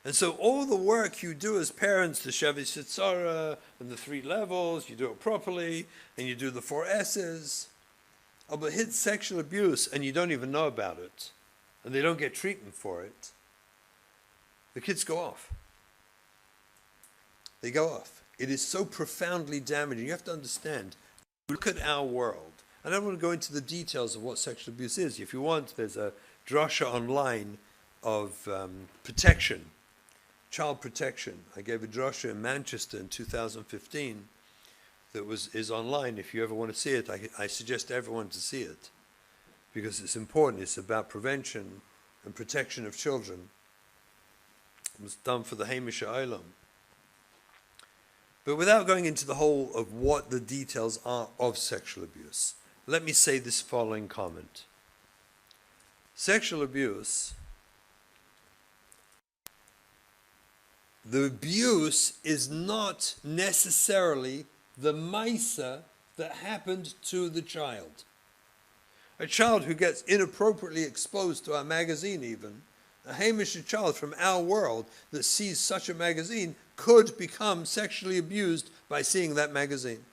And so all the work you do as parents, the Shevis Yitzhara and the 3 levels, you do it properly, and you do the 4 S's. Oh, but hit sexual abuse and you don't even know about it, and they don't get treatment for it, the kids go off. They go off. It is so profoundly damaging. You have to understand, look at our world. I don't want to go into the details of what sexual abuse is. If you want, there's a drasha online of protection, child protection. I gave a drasha in Manchester in 2015 that is online. If you ever want to see it, I suggest everyone to see it, because it's important. It's about prevention and protection of children. It was done for the Hamish Olam. But without going into the whole of what the details are of sexual abuse, let me say this following comment. Sexual abuse, the abuse is not necessarily the maisa that happened to the child. A child who gets inappropriately exposed to our magazine even, a Hamish child from our world that sees such a magazine could become sexually abused by seeing that magazine.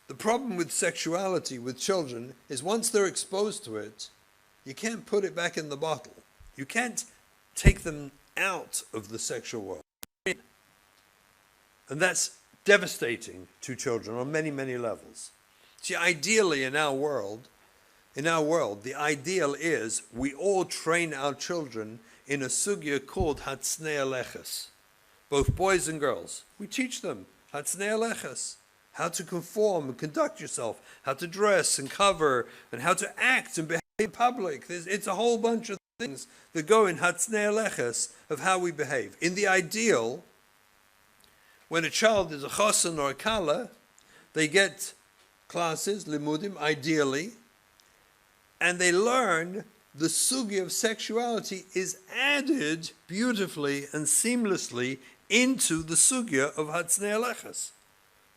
The problem with sexuality with children is once they're exposed to it, you can't put it back in the bottle. You can't take them out of the sexual world. And that's devastating to children on many, many levels. See, ideally in our world, the ideal is we all train our children in a sugya called Hatznei Aleches. Both boys and girls. We teach them Hatznei Aleches, how to conform and conduct yourself, how to dress and cover, and how to act and behave in public. It's a whole bunch of things that go in Hatznei Aleches of how we behave. In the ideal, when a child is a chosen or a kala, they get classes, limudim, ideally, and they learn the sugi of sexuality is added beautifully and seamlessly into the sugya of Hatznei Aleches.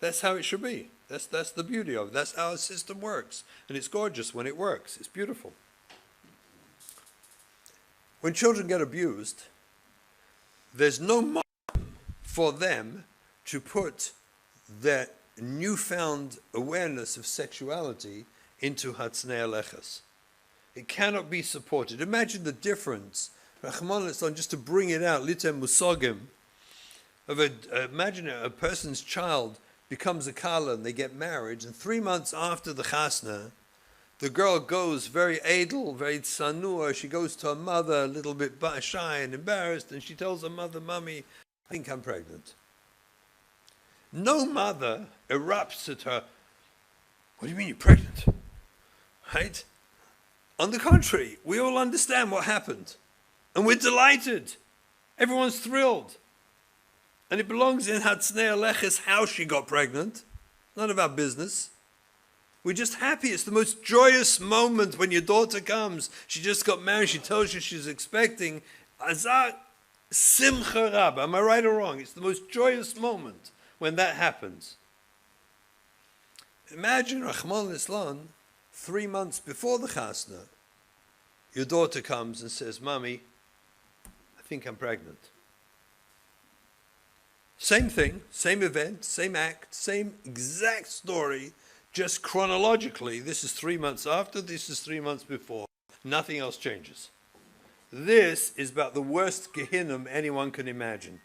That's how it should be. That's the beauty of it. That's how our system works. And it's gorgeous when it works. It's beautiful. When children get abused, there's no margin for them to put their newfound awareness of sexuality into Hatznei Aleches. It cannot be supported. Imagine the difference, Rahman al-Islam, just to bring it out, litem musogim, imagine a person's child becomes a kala and they get married, and 3 months after the chasna, the girl goes very edel, very tsanua. She goes to her mother a little bit shy and embarrassed, and she tells her mother, "Mommy, I think I'm pregnant." No mother erupts at her, "What do you mean you're pregnant?" Right? On the contrary, we all understand what happened, and we're delighted. Everyone's thrilled. And it belongs in Hatznei Aleches how she got pregnant. None of our business. We're just happy. It's the most joyous moment when your daughter comes. She just got married. She tells you she's expecting. Azar simcha rab. Am I right or wrong? It's the most joyous moment when that happens. Imagine, Rahman al-Islam, 3 months before the chasna, your daughter comes and says, "Mommy, I think I'm pregnant." Same thing, same event, same act, same exact story, just chronologically. This is 3 months after, this is 3 months before. Nothing else changes. This is about the worst Gehinnom anyone can imagine.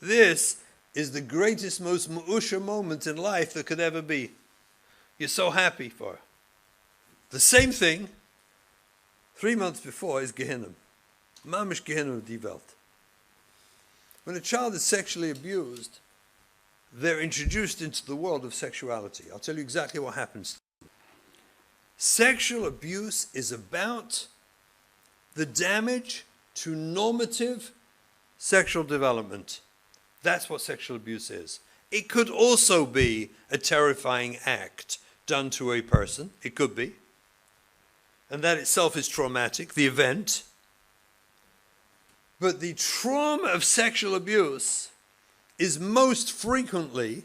This is the greatest, most mu'usha moment in life that could ever be. You're so happy for her. The same thing, 3 months before, is Gehinnom. Mamish Gehinnom die Welt. When a child is sexually abused, they're introduced into the world of sexuality. I'll tell you exactly what happens. Sexual abuse is about the damage to normative sexual development. That's what sexual abuse is. It could also be a terrifying act done to a person. It could be. And that itself is traumatic, the event. But the trauma of sexual abuse is most frequently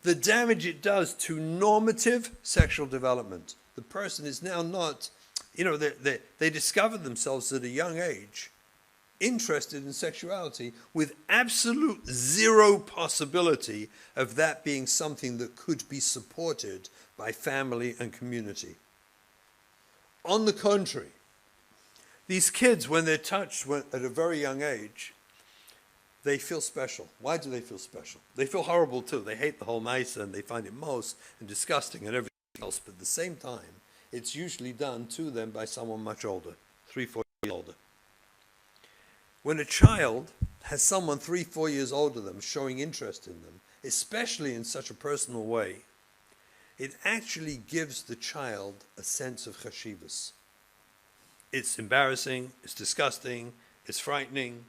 the damage it does to normative sexual development. The person is now not, they discover themselves at a young age interested in sexuality with absolute zero possibility of that being something that could be supported by family and community. On the contrary, these kids, when they're touched at a very young age, they feel special. Why do they feel special? They feel horrible too. They hate the whole Maisa and they find it most and disgusting and everything else. But at the same time, it's usually done to them by someone much older, 3-4 years older. When a child has someone 3-4 years older than them showing interest in them, especially in such a personal way, it actually gives the child a sense of chashivas. It's embarrassing, it's disgusting, it's frightening,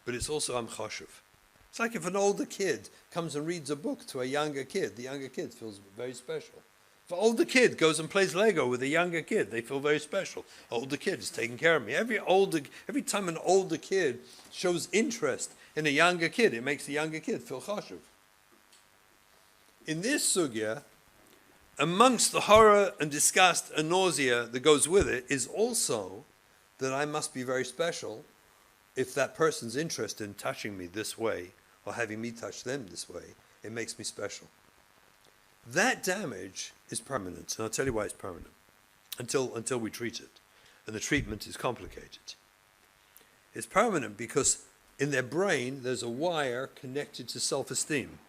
but it's also amchoshev. It's like if an older kid comes and reads a book to a younger kid, the younger kid feels very special. If an older kid goes and plays Lego with a younger kid, they feel very special. Older kid is taking care of me. Every time an older kid shows interest in a younger kid, it makes the younger kid feel choshev. In this sugya, amongst the horror and disgust and nausea that goes with it is also that I must be very special if that person's interested in touching me this way or having me touch them this way. It makes me special. That damage is permanent, and I'll tell you why it's permanent, until we treat it. And the treatment is complicated. It's permanent because in their brain there's a wire connected to self-esteem.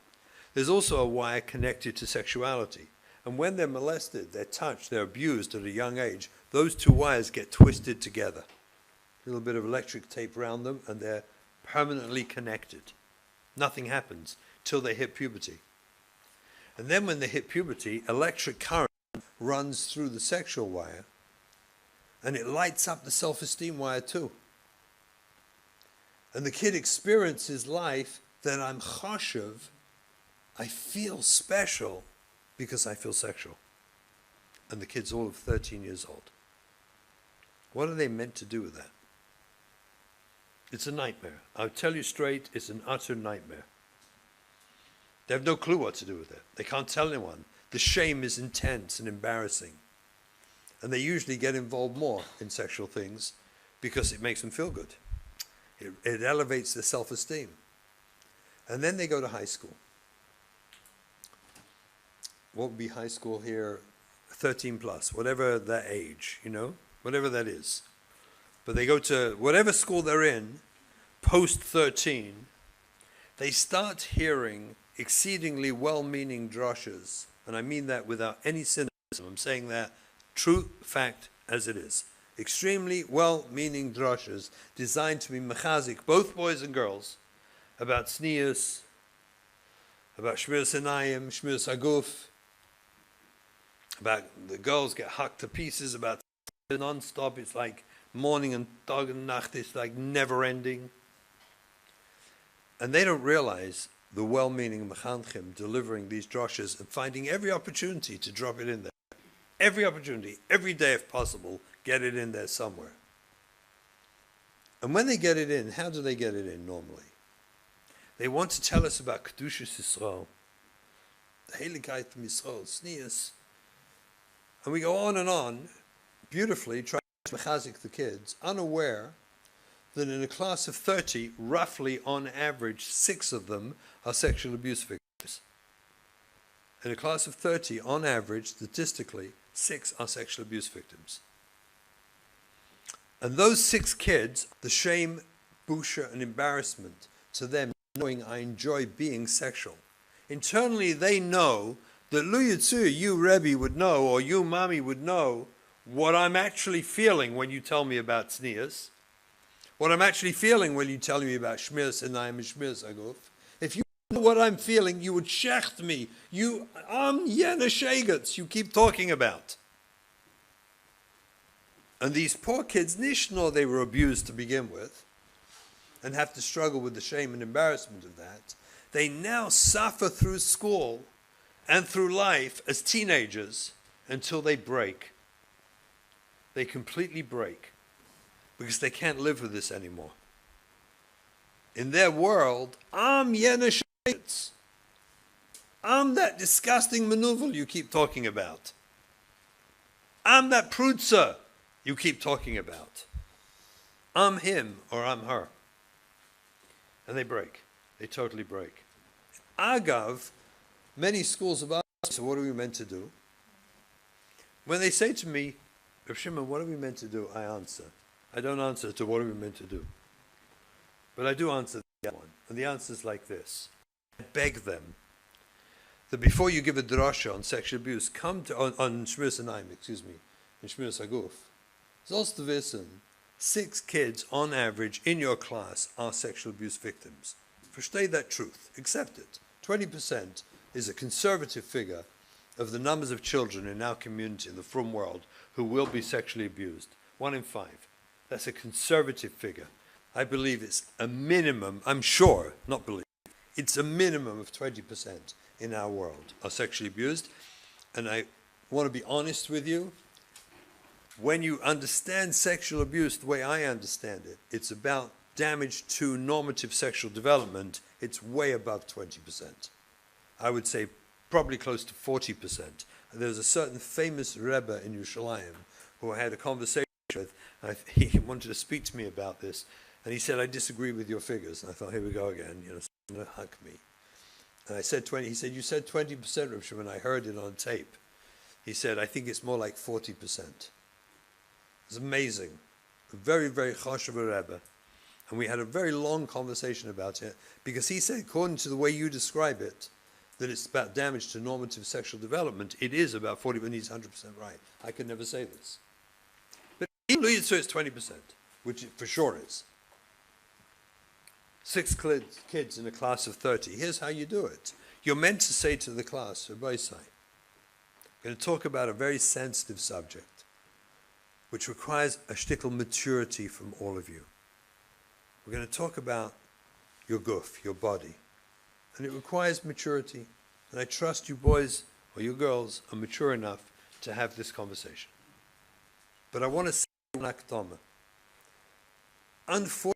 There's also a wire connected to sexuality. And when they're molested, they're touched, they're abused at a young age, those two wires get twisted together. A little bit of electric tape around them, and they're permanently connected. Nothing happens till they hit puberty. And then when they hit puberty, electric current runs through the sexual wire, and it lights up the self-esteem wire too. And the kid experiences life that I'm chashuv, I feel special because I feel sexual. And the kid's all of 13 years old. What are they meant to do with that? It's a nightmare. I'll tell you straight, it's an utter nightmare. They have no clue what to do with it. They can't tell anyone. The shame is intense and embarrassing. And they usually get involved more in sexual things because it makes them feel good. It elevates their self-esteem. And then they go to high school. What would be high school here? 13 plus, whatever that age, whatever that is. But they go to whatever school they're in, post 13, they start hearing exceedingly well-meaning drushes, and I mean that without any cynicism. I'm saying that true fact as it is. Extremely well-meaning drushes designed to be mechazik, both boys and girls, about tznius, about shmiras einayim, shmiras haguf, about the girls get hacked to pieces, about non-stop, it's like morning and dag and nacht, it's like never-ending. And they don't realize the well-meaning mechanchim delivering these drushes and finding every opportunity to drop it in there. Every opportunity, every day if possible, get it in there somewhere. And when they get it in, how do they get it in normally? They want to tell us about Kedushas Yisrael, the Heiligkeit of Yisrael, Tznius. And we go on, beautifully, trying to mechazik the kids, unaware that in a class of 30, roughly on average, 6 of them are sexual abuse victims. In a class of 30, on average, statistically, 6 are sexual abuse victims. And those 6 kids, the shame, busha, and embarrassment to them, knowing I enjoy being sexual. Internally, they know that Lu Yitzu, you Rabbi would know, or you Mommy would know, what I'm actually feeling when you tell me about tznius, what I'm actually feeling when you tell me about shmiras einayim and shmiras haguf. If you know what I'm feeling, you would shecht me. You, yena shegetz, you keep talking about. And these poor kids, nishno, they were abused to begin with, and have to struggle with the shame and embarrassment of that. They now suffer through school and through life as teenagers until they break. They completely break because they can't live with this anymore. In their world, I'm yena shegetz. I'm that disgusting maneuver you keep talking about. I'm that prutzer you keep talking about. I'm him or I'm her. And they break. They totally break. Agav, many schools of ours, so what are we meant to do? When they say to me, Rav Shimon, what are we meant to do? I answer. I don't answer to what are we meant to do. But I do answer the other one. And the answer is like this. I beg them that before you give a drasha on sexual abuse, come to, on shmiras einayim, and shmiras haguf. Sollst du wissen, 6 kids on average in your class are sexual abuse victims. Versteh that truth. Accept it. 20% is a conservative figure of the numbers of children in our community, in the frum world, who will be sexually abused. 1 in 5. That's a conservative figure. I believe it's a minimum, I'm sure, not believe, it's a minimum of 20% in our world are sexually abused. And I want to be honest with you. When you understand sexual abuse the way I understand it, it's about damage to normative sexual development. It's way above 20%. I would say probably close to 40%. And there's a certain famous Rebbe in Yerushalayim who I had a conversation with. He wanted to speak to me about this. And he said, I disagree with your figures. And I thought, here we go again, someone's going to hug me. And I said 20. He said, you said 20%, Rav Shimon. I heard it on tape. He said, I think it's more like 40%. It's amazing. A very, very chashuv Rebbe. And we had a very long conversation about it because he said, according to the way you describe it, that it's about damage to normative sexual development. It is about 40%, and he's 100% right. I could never say this. But even Lu Yitzu is 20%, which it for sure is. 6 kids in a class of 30. Here's how you do it. you're meant to say to the class, Rabbi, I'm going to talk about a very sensitive subject, which requires a shtickle maturity from all of you. We're going to talk about your guf, your body, and it requires maturity. And I trust you boys or you girls are mature enough to have this conversation. But I want to say one akdama. Unfortunately,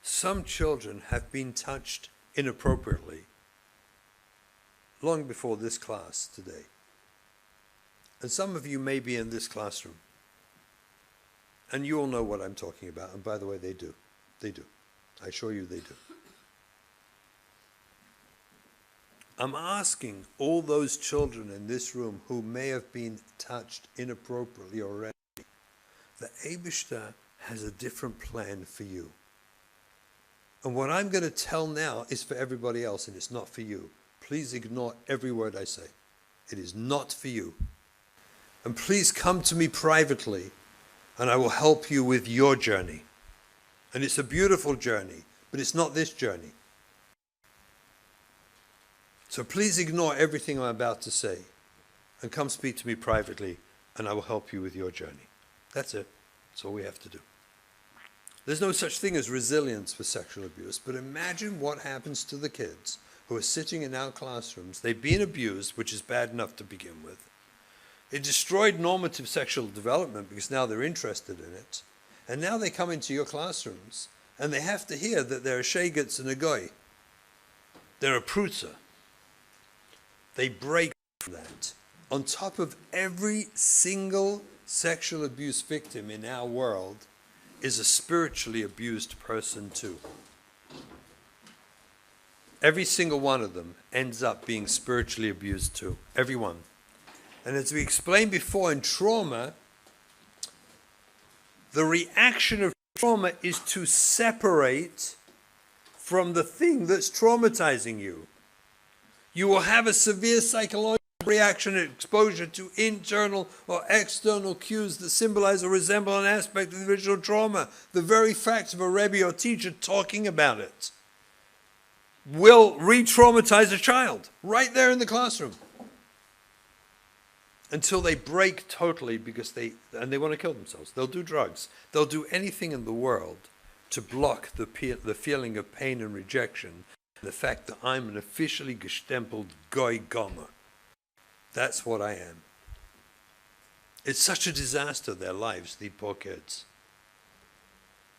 some children have been touched inappropriately long before this class today. And some of you may be in this classroom. And you all know what I'm talking about. And by the way, they do. They do. I assure you they do. I'm asking all those children in this room who may have been touched inappropriately already, the Eibishter has a different plan for you. And what I'm going to tell now is for everybody else, and it's not for you. Please ignore every word I say. It is not for you. And please come to me privately, and I will help you with your journey. And it's a beautiful journey, but it's not this journey. So please ignore everything I'm about to say, and come speak to me privately, and I will help you with your journey. That's it. That's all we have to do. There's no such thing as resilience for sexual abuse, but imagine what happens to the kids who are sitting in our classrooms. They've been abused, which is bad enough to begin with. It destroyed normative sexual development because now they're interested in it. And now they come into your classrooms and they have to hear that they're a shegitz and a goy. They're a prutzer. They break from that. On top of every single sexual abuse victim in our world is a spiritually abused person too. Every single one of them ends up being spiritually abused too. Every one. And as we explained before in trauma, the reaction of trauma is to separate from the thing that's traumatizing you. You will have a severe psychological reaction and exposure to internal or external cues that symbolize or resemble an aspect of the original trauma. The very fact of a Rabbi or teacher talking about it will re-traumatize a child right there in the classroom until they break totally because they want to kill themselves. They'll do drugs. They'll do anything in the world to block the feeling of pain and rejection, and the fact that I'm an officially gestempeled goy gomer. That's what I am. It's such a disaster, their lives, the poor kids.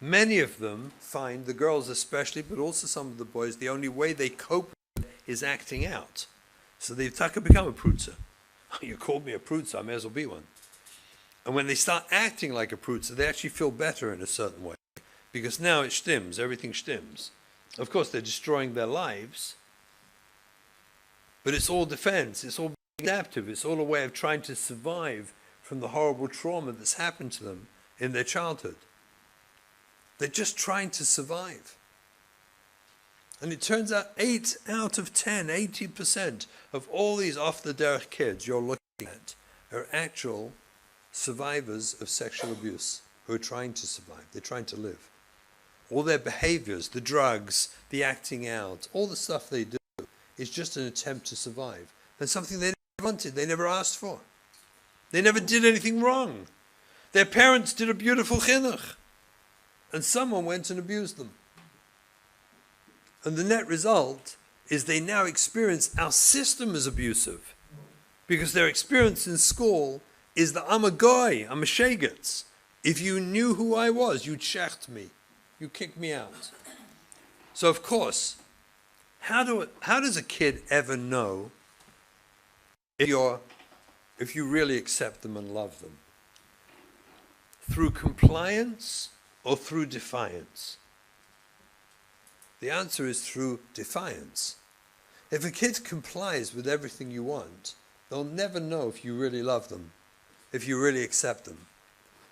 Many of them find, the girls especially, but also some of the boys, the only way they cope with it is acting out. So they've become a prutzer. You called me a prutzer, I may as well be one. And when they start acting like a prutzer, they actually feel better in a certain way. Because now it stims, everything stims. Of course, they're destroying their lives, but it's all defense, it's all adaptive, it's all a way of trying to survive from the horrible trauma that's happened to them in their childhood. They're just trying to survive. And it turns out 8 out of 10, 80% of all these off-the-derech kids you're looking at are actual survivors of sexual abuse who are trying to survive. They're trying to live. All their behaviors, the drugs, the acting out, all the stuff they do is just an attempt to survive. And something they never wanted, they never asked for. They never did anything wrong. Their parents did a beautiful chinuch, and someone went and abused them. And the net result is they now experience our system as abusive, because their experience in school is that I'm a goy, I'm a shegitz. If you knew who I was, you'd shecht me. You kicked me out. So of course, how does a kid ever know if you really accept them and love them? Through compliance or through defiance? The answer is through defiance. If a kid complies with everything you want, they'll never know if you really love them, if you really accept them.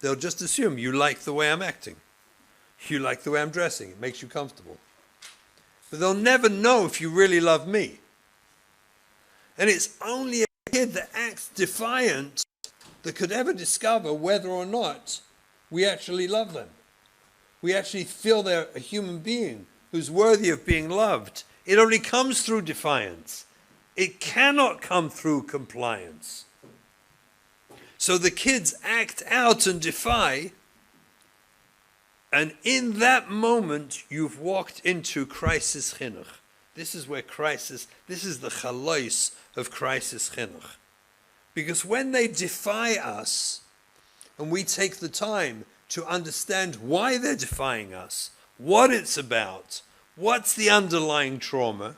They'll just assume you like the way I'm acting. You like the way I'm dressing. It makes you comfortable. But they'll never know if you really love me. And it's only a kid that acts defiant that could ever discover whether or not we actually love them. We actually feel they're a human being who's worthy of being loved It only comes through defiance. It cannot come through compliance. So the kids act out and defy, and in that moment, you've walked into crisis chinuch. This is where this is the chalois of crisis chinuch. Because when they defy us, and we take the time to understand why they're defying us, what it's about, what's the underlying trauma,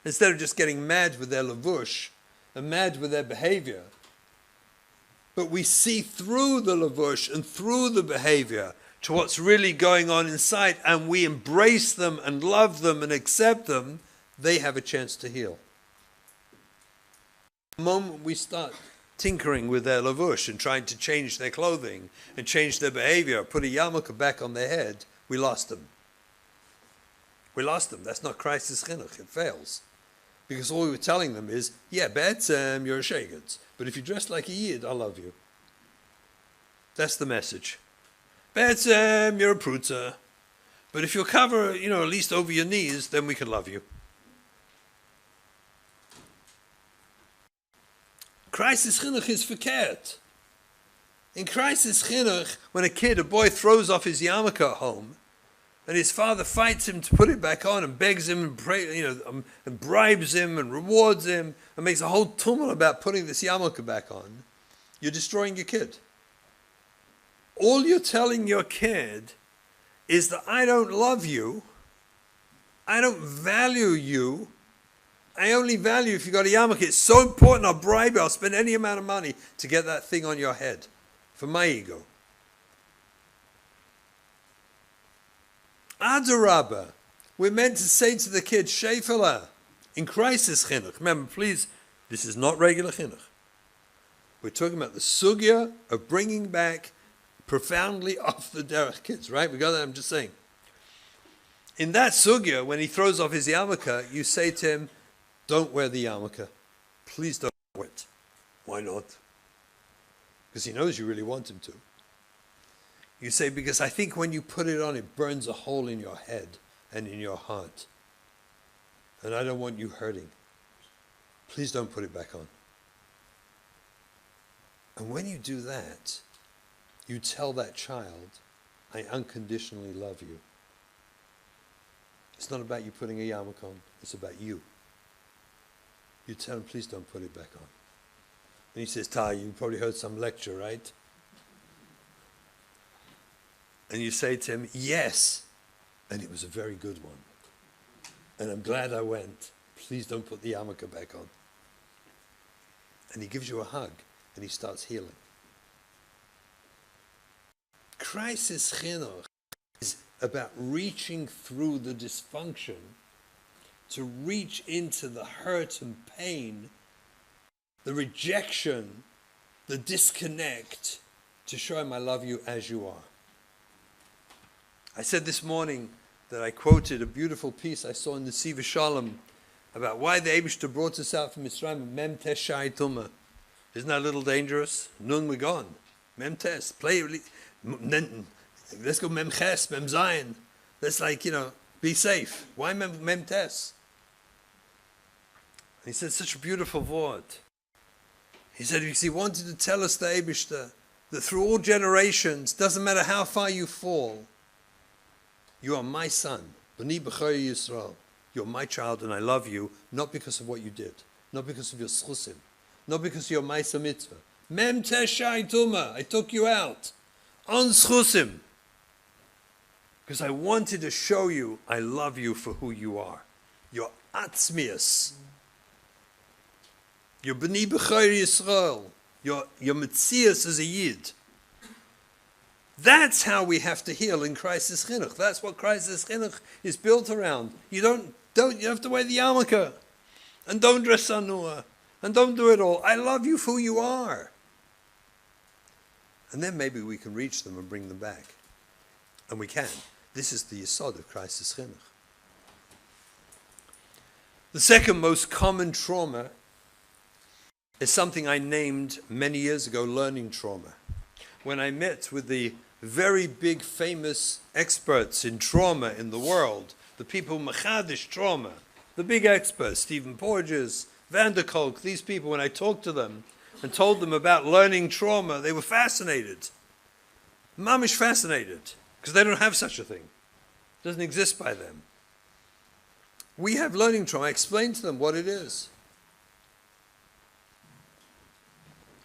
instead of just getting mad with their lavush and mad with their behavior, but we see through the lavush and through the behavior to what's really going on inside, and we embrace them and love them and accept them, they have a chance to heal. The moment we start tinkering with their lavush and trying to change their clothing and change their behavior, put a yarmulke back on their head, we lost them. We lost them. That's not crisis chinuch. It fails. Because all we were telling them is, yeah, be'etzem, you're a shegetz. But if you dress like a yid, I love you. That's the message. Be'etzem, you're a prutza. But if you'll cover, at least over your knees, then we can love you. Crisis chinuch is verkehrt. In crisis chinuch, when a boy throws off his yarmulke at home, and his father fights him to put it back on and begs him and bribes him and rewards him and makes a whole tumult about putting this yarmulke back on, you're destroying your kid. All you're telling your kid is that I don't love you, I don't value you, I only value if you got a yarmulke. It's so important, I'll bribe you, I'll spend any amount of money to get that thing on your head for my ego. Adarabba, we're meant to say to the kid, Shefela, in crisis chinuch. Remember, please, this is not regular chinuch. We're talking about the sugya of bringing back profoundly off the derech kids, right? We got that, I'm just saying. In that sugya, when he throws off his yarmulke, you say to him, don't wear the yarmulke. Please don't wear it. Why not? Because he knows you really want him to. You say, because I think when you put it on, it burns a hole in your head and in your heart. And I don't want you hurting. Please don't put it back on. And when you do that, you tell that child, I unconditionally love you. It's not about you putting a yarmulke on, it's about you. You tell him, please don't put it back on. And he says, Ta, you probably heard some lecture, right? And you say to him, yes, and it was a very good one. And I'm glad I went. Please don't put the yarmulke back on. And he gives you a hug, and he starts healing. Crisis chinuch is about reaching through the dysfunction to reach into the hurt and pain, the rejection, the disconnect, to show him I love you as you are. I said this morning that I quoted a beautiful piece I saw in the Siva Shalom about why the Eibishter brought us out from Mitzrayim, Mem Tes Shai Tuma. Isn't that a little dangerous? Nun, we're gone. Mem Tes, play, let's go Mem Ches, Mem Zayin. Let's be safe. Why Mem Tes? He said such a beautiful word. He said, because he wanted to tell us, the Eibishter, that through all generations, doesn't matter how far you fall, you are my son, B'ni B'chor Yisrael. You're my child and I love you, not because of what you did, not because of your schusim, not because of your ma'aseh mitzvah. Mem Tes Shai Tuma, I took you out on schusim because I wanted to show you I love you for who you are. You're atzmius. You're B'ni B'chor Yisrael. You're metzias as a yid. That's how we have to heal in crisis chinuch. That's what crisis chinuch is built around. You have to wear the yarmulke, and don't dress sanua, and don't do it all. I love you for who you are. And then maybe we can reach them and bring them back. And we can. This is the yesod of crisis chinuch. The second most common trauma is something I named many years ago learning trauma. When I met with the very big famous experts in trauma in the world, the people machadish trauma, the big experts, Stephen Porges, Van der Kolk, these people, when I talked to them and told them about learning trauma, they were fascinated. Mamish fascinated, because they don't have such a thing. It doesn't exist by them. We have learning trauma. I explained to them what it is.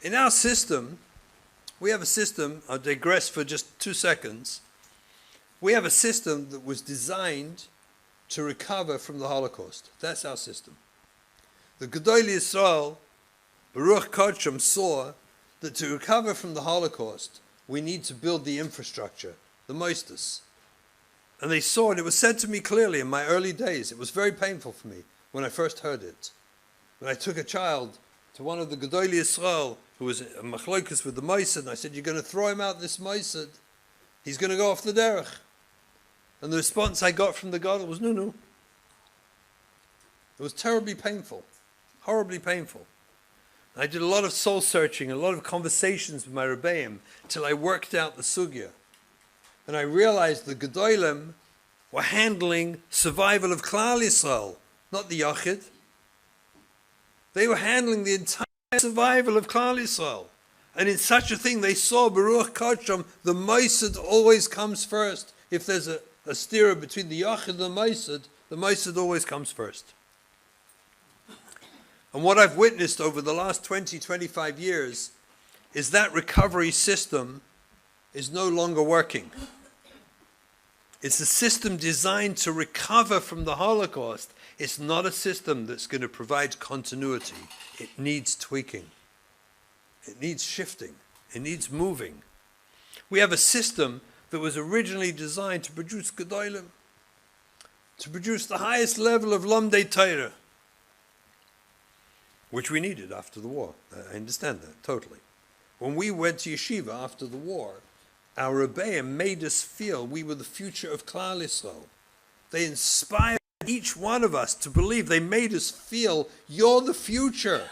In our system, we have a system, I'll digress for just 2 seconds. We have a system that was designed to recover from the Holocaust. That's our system. The Gedolei Yisrael, Baruch Kodsham, saw that to recover from the Holocaust, we need to build the infrastructure, the moistus. And they saw it. It was said to me clearly in my early days. It was very painful for me when I first heard it. When I took a child to one of the Gedolei Yisrael, who was a machlokas with the moisad, and I said, you're going to throw him out this moisad. He's going to go off the derech. And the response I got from the God was, no. It was terribly painful. Horribly painful. I did a lot of soul searching, a lot of conversations with my Rabbeim, till I worked out the sugya. And I realized the Gedolim were handling survival of Klal Yisrael, not the Yachid. They were handling the entire survival of Klal Yisrael. And in such a thing, they saw Baruch Kodsham, the Moisad always comes first. If there's a stira between the Yachid and the Moisad always comes first. And what I've witnessed over the last 20, 25 years is that recovery system is no longer working. It's a system designed to recover from the Holocaust. It's not a system that's going to provide continuity. It needs tweaking. It needs shifting. It needs moving. We have a system that was originally designed to produce Gedolim, to produce the highest level of Lomdei Torah, which we needed after the war. I understand that, totally. When we went to yeshiva after the war, our Rabbi made us feel we were the future of Klal Yisrael. They inspired each one of us to believe. They made us feel, you're the future.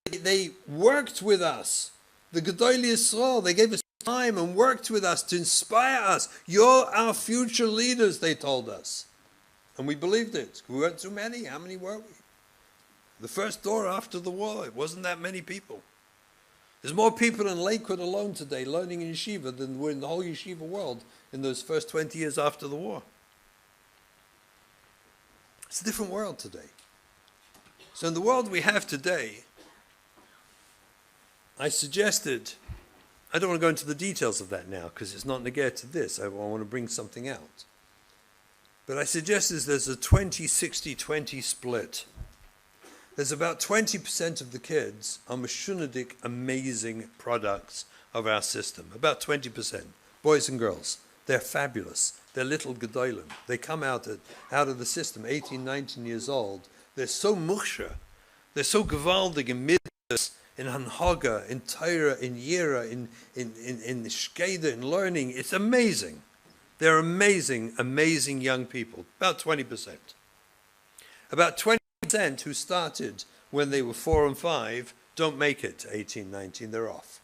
They worked with us. The Gedolei Yisrael, they gave us time and worked with us to inspire us. You're our future leaders, they told us. And we believed it. We weren't too many. How many were we? The first door after the war, it wasn't that many people. There's more people in Lakewood alone today learning in yeshiva than were in the whole yeshiva world in those first 20 years after the war. It's a different world today. So in the world we have today, I suggested, I don't want to go into the details of that now because it's not negate to this. I want to bring something out. But I suggested there's a 20-60-20 split. There's about 20% of the kids are Meshunadik amazing products of our system. About 20%. Boys and girls. They're fabulous. They're little Gedolim. They come out of the system, 18, 19 years old. They're so muchsher. They're so gewaldig in midas, in Hanhaga, in Torah, in Yira, in Shkeda, in learning. It's amazing. They're amazing, amazing young people. About 20%. About 20% who started when they were 4 and 5 don't make it to 18, 19. They're off.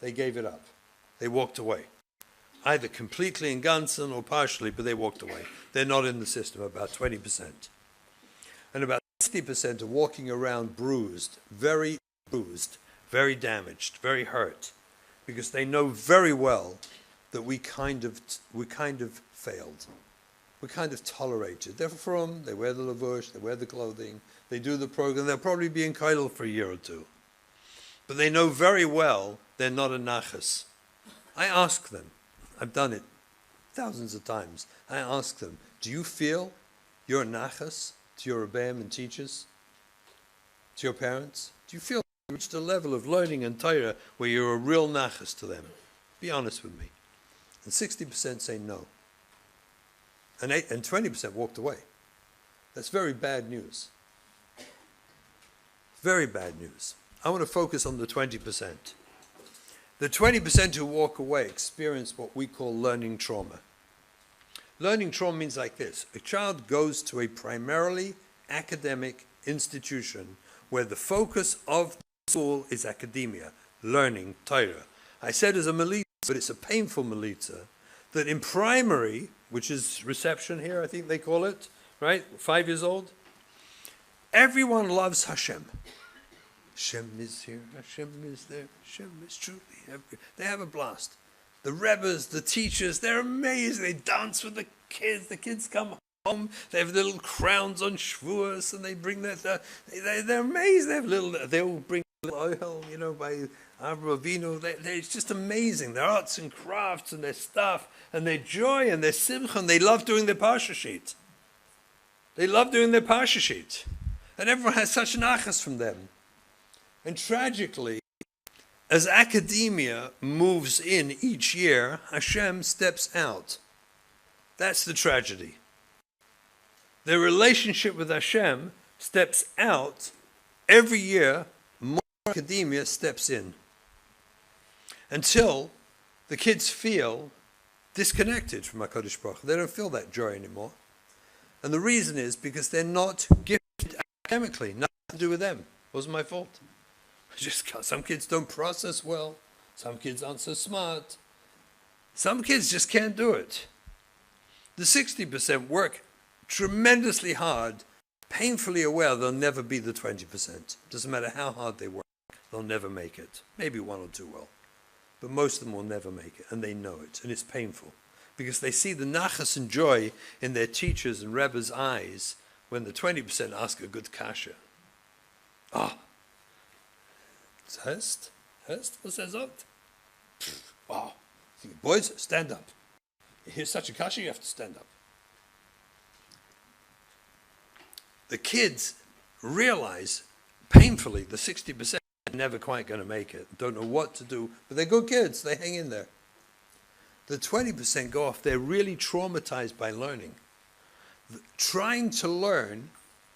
They gave it up. They walked away. Either completely in Gansen or partially, but they walked away. They're not in the system, about 20%. And about 60% are walking around bruised, very damaged, very hurt, because they know very well that we kind of failed. We kind of tolerated. They're from, they wear the lavush, they wear the clothing, they do the program, they'll probably be in Kaidel for a year or two. But they know very well they're not a nachas. I ask them, I've done it thousands of times, I ask them, do you feel you're a nachas to your rebbeim and teachers? To your parents? Do you feel you reached a level of learning and Torah where you're a real nachas to them? Be honest with me. And 60% say no. And 20% walked away. That's very bad news. Very bad news. I want to focus on the 20%. The 20% who walk away experience what we call learning trauma. Learning trauma means like this. A child goes to a primarily academic institution where the focus of the school is academia, learning, Torah. I said as a Melissa, but it's a painful melita, that in primary, which is reception here, I think they call it, right? 5 years old. Everyone loves Hashem. Hashem is here, Hashem is there, Hashem is truly everywhere. They have a blast. The Rebbes, the teachers, they're amazing. They dance with the kids come home, they have little crowns on Shavuos, and they bring they're amazing. They all bring oil, by Avraham Avinu. It's just amazing. Their arts and crafts and their stuff and their joy and their simcha, and they love doing their parsha sheet. They love doing their parsha sheet. And everyone has such an achas from them. And tragically, as academia moves in each year, Hashem steps out. That's the tragedy. Their relationship with Hashem steps out every year. More academia steps in until the kids feel disconnected from HaKadosh Baruch Hu. They don't feel that joy anymore. And the reason is because they're not gifted academically. Nothing to do with them. It wasn't my fault. Just some kids don't process well. Some kids aren't so smart. Some kids just can't do it. The 60% work tremendously hard, painfully aware they'll never be the 20%. Doesn't matter how hard they work, they'll never make it. Maybe one or two will. But most of them will never make it, and they know it, and it's painful. Because they see the nachas and joy in their teachers' and Rebbe's eyes when the 20% ask a good kasha. Hurst? What's that? Wow. Boys, stand up. You hear such a kasha, you have to stand up. The kids realize painfully the 60% are never quite going to make it, don't know what to do, but they're good kids, they hang in there. The 20% go off, they're really traumatized by learning. Trying to learn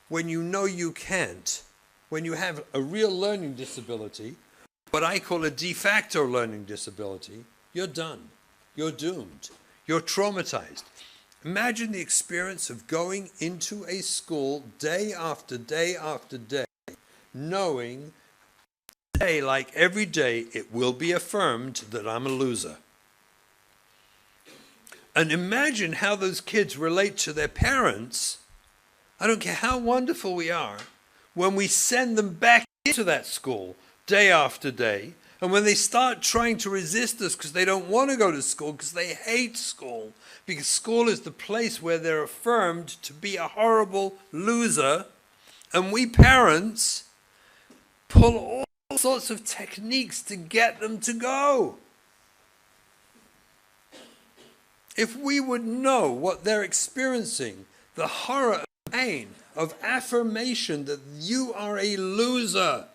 when you know you can't, when you have a real learning disability, what I call a de facto learning disability, you're done. You're doomed. You're traumatized. Imagine the experience of going into a school day after day after day, knowing today, like every day, it will be affirmed that I'm a loser. And imagine how those kids relate to their parents. I don't care how wonderful we are, when we send them back into that school day after day, and when they start trying to resist us because they don't want to go to school, because they hate school, because school is the place where they're affirmed to be a horrible loser, and we parents pull all sorts of techniques to get them to go. If we would know what they're experiencing, the horror and pain of affirmation that you are a loser,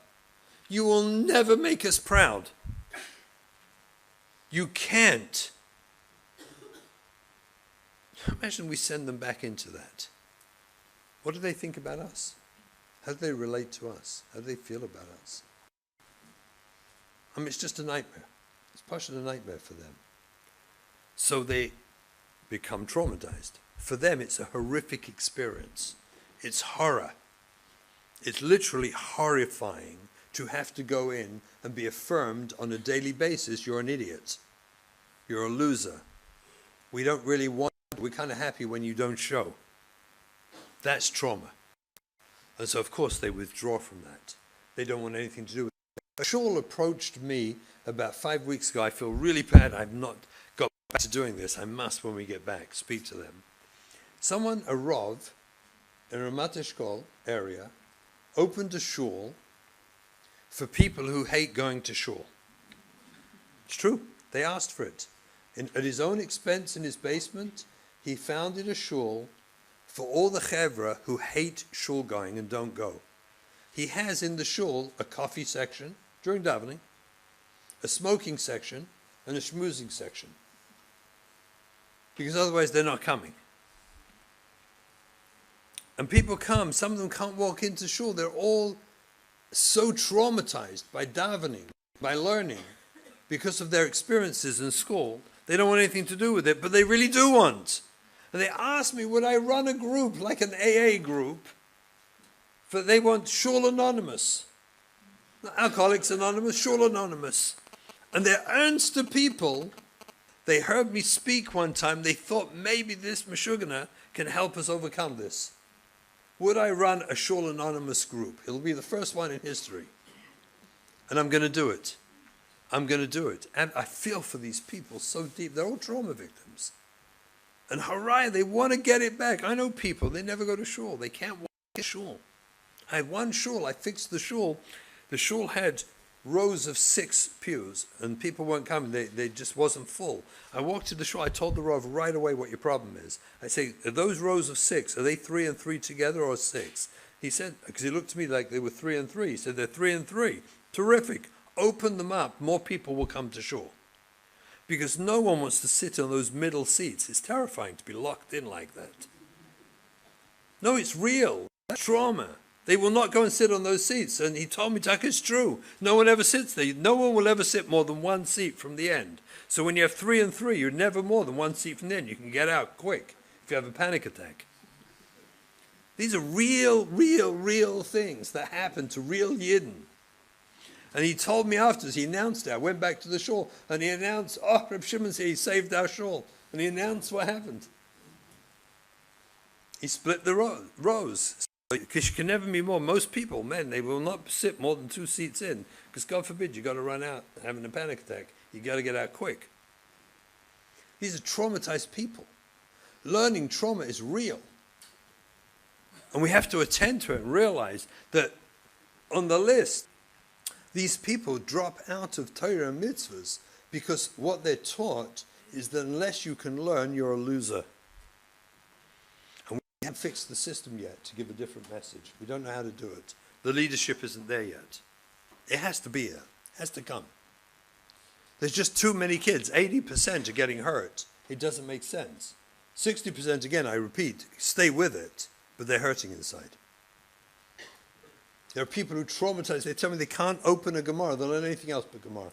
you will never make us proud. You can't. Imagine we send them back into that. What do they think about us? How do they relate to us? How do they feel about us? I mean, it's just a nightmare. It's partially a nightmare for them. So they become traumatized. For them, it's a horrific experience. It's horror. It's literally horrifying to have to go in and be affirmed on a daily basis, you're an idiot. You're a loser. We don't really want, we're kind of happy when you don't show. That's trauma. And so, of course, they withdraw from that. They don't want anything to do with it. A shul approached me about 5 weeks ago. I feel really bad. I've not got back to doing this. I must, when we get back, speak to them. Someone, a Rav, in a Ramat area, opened a shul for people who hate going to shul. It's true. They asked for it. At his own expense in his basement, he founded a shul for all the chevra who hate shul going and don't go. He has in the shul a coffee section during davening, a smoking section, and a schmoozing section. Because otherwise they're not coming. And people come, some of them can't walk into shul. They're all so traumatized by davening, by learning, because of their experiences in school. They don't want anything to do with it, but they really do want. And they asked me, would I run a group, like an AA group, for they want Shul Anonymous. Not Alcoholics Anonymous, Shul Anonymous. And they're ernster people. They heard me speak one time. They thought maybe this Meshugana can help us overcome this. Would I run a Shul Anonymous group? It'll be the first one in history. And I'm going to do it. I'm going to do it. And I feel for these people so deep. They're all trauma victims. And hooray, they want to get it back. I know people, they never go to shul. They can't walk to shul. I had one shul, I fixed the shul. The shul had rows of 6 pews, and people weren't coming. They just wasn't full. I walked to the shul, I told the Rav right away what your problem is. I say, are those rows of 6, are they 3 and 3 together or 6? He said, because he looked at me like they were 3 and 3. He said, they're 3 and 3. Terrific. Open them up, more people will come to shul. Because no one wants to sit on those middle seats. It's terrifying to be locked in like that. No, it's real. That's trauma. They will not go and sit on those seats. And he told me, Tuck, it's true. No one ever sits there. No one will ever sit more than 1 seat from the end. So when you have 3 and 3, you're never more than 1 seat from the end. You can get out quick if you have a panic attack. These are real things that happen to real Yidden. And he told me afterwards, he announced it. I went back to the shul, and he announced, oh, Reb Shimon said he saved our shul. And he announced what happened. He split the rows. Because you can never be more. Most people, men, they will not sit more than 2 seats in. Because God forbid, you've got to run out having a panic attack. You've got to get out quick. These are traumatized people. Learning trauma is real. And we have to attend to it and realize that on the list, these people drop out of Torah and mitzvahs because what they're taught is that unless you can learn, you're a loser. And we haven't fixed the system yet to give a different message. We don't know how to do it. The leadership isn't there yet. It has to be there. It has to come. There's just too many kids. 80% are getting hurt. It doesn't make sense. 60%, again, I repeat, stay with it, but they're hurting inside. There are people who traumatize. They tell me they can't open a Gemara. They'll learn anything else but Gemara.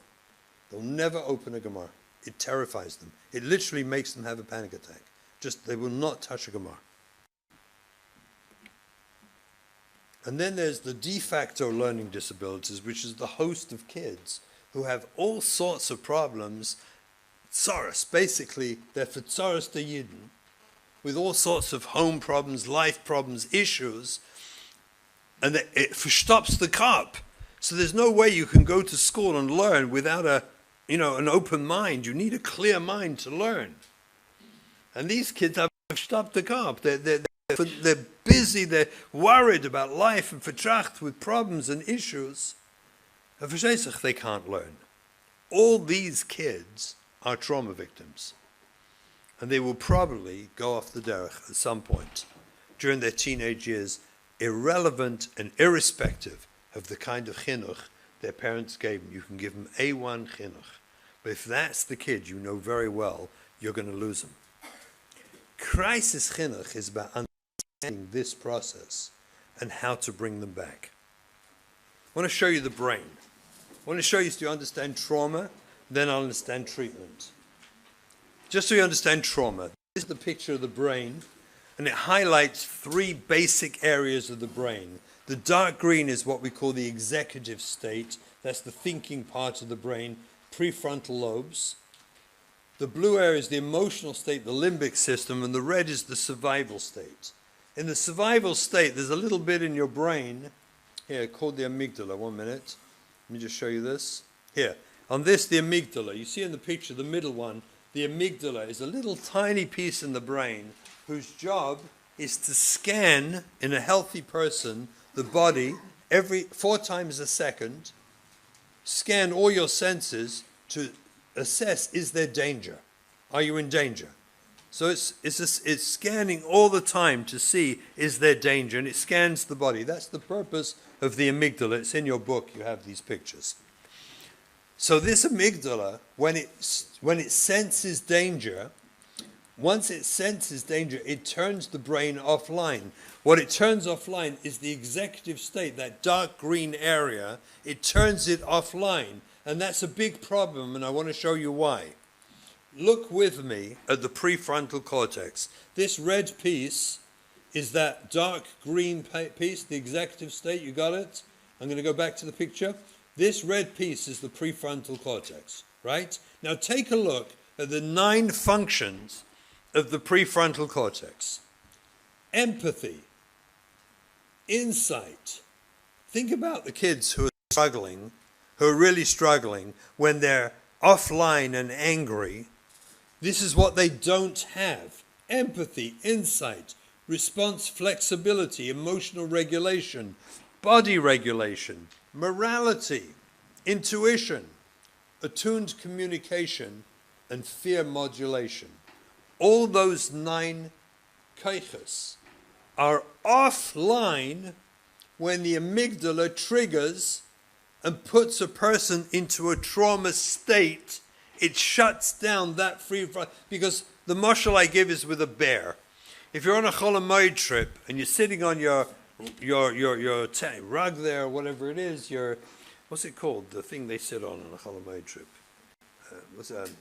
They'll never open a Gemara. It terrifies them. It literally makes them have a panic attack. Just, they will not touch a Gemara. And then there's the de facto learning disabilities, which is the host of kids who have all sorts of problems. Tsaros, basically, they're for Tsaros de Yidden, with all sorts of home problems, life problems, issues. And it stops the cup. So there's no way you can go to school and learn without an open mind. You need a clear mind to learn. And these kids have stopped the cup. They're busy, they're worried about life and vertracht with problems and issues. And they can't learn. All these kids are trauma victims. And they will probably go off the derech at some point during their teenage years, irrelevant and irrespective of the kind of chinuch their parents gave them. You can give them A1 chinuch. But if that's the kid you know very well, you're going to lose them. Crisis chinuch is about understanding this process and how to bring them back. I want to show you the brain. I want to show you so you understand trauma, then I'll understand treatment. Just so you understand trauma, this is the picture of the brain. And it highlights 3 basic areas of the brain. The dark green is what we call the executive state. That's the thinking part of the brain, prefrontal lobes. The blue area is the emotional state, the limbic system, and the red is the survival state. In the survival state, there's a little bit in your brain, here, called the amygdala. 1 minute. Let me just show you this. Here, on this, the amygdala. You see in the picture, the middle one, the amygdala is a little tiny piece in the brain whose job is to scan, in a healthy person, the body every 4 times a second, scan all your senses to assess, is there danger? Are you in danger? So it's scanning all the time to see, is there danger? And it scans the body. That's the purpose of the amygdala. It's in your book. You have these pictures. So this amygdala, when it senses danger, once it senses danger, it turns the brain offline. What it turns offline is the executive state, that dark green area. It turns it offline. And that's a big problem, and I want to show you why. Look with me at the prefrontal cortex. This red piece is that dark green piece, the executive state. You got it? I'm going to go back to the picture. This red piece is the prefrontal cortex, right? Now take a look at the 9 functions of the prefrontal cortex. Empathy, insight. Think about the kids who are struggling, who are really struggling when they're offline and angry. This is what they don't have. Empathy, insight, response flexibility, emotional regulation, body regulation, morality, intuition, attuned communication, and fear modulation. All those 9 kaiches are offline when the amygdala triggers and puts a person into a trauma state. It shuts down that free front, because the mashal I give is with a bear. If you're on a Chol Hamoed trip and you're sitting on your rug there, whatever it is, what's it called? The thing they sit on a Chol Hamoed trip. What's that?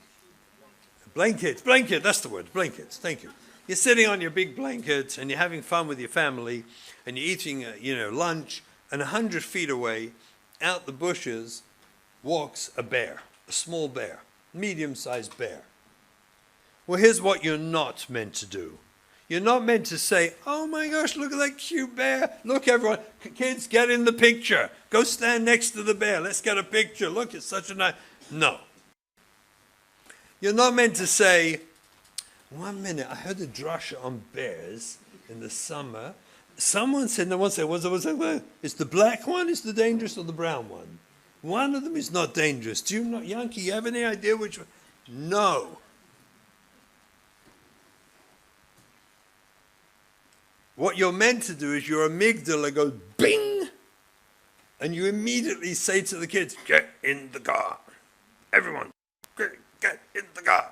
Blanket, that's the word, blankets, thank you. You're sitting on your big blanket and you're having fun with your family and you're eating, lunch, and 100 feet away, out the bushes, walks a bear, a small bear, medium-sized bear. Well, here's what you're not meant to do. You're not meant to say, oh my gosh, look at that cute bear. Look, everyone, kids, get in the picture. Go stand next to the bear. Let's get a picture. Look, it's such a nice... No. You're not meant to say, 1 minute, I heard a drasha on bears in the summer. Someone said, what's that? Is the black one is the dangerous or the brown one? One of them is not dangerous. Do you know, Yankee, you have any idea which one? No. What you're meant to do is your amygdala goes bing, and you immediately say to the kids, get in the car. Everyone, get in the car.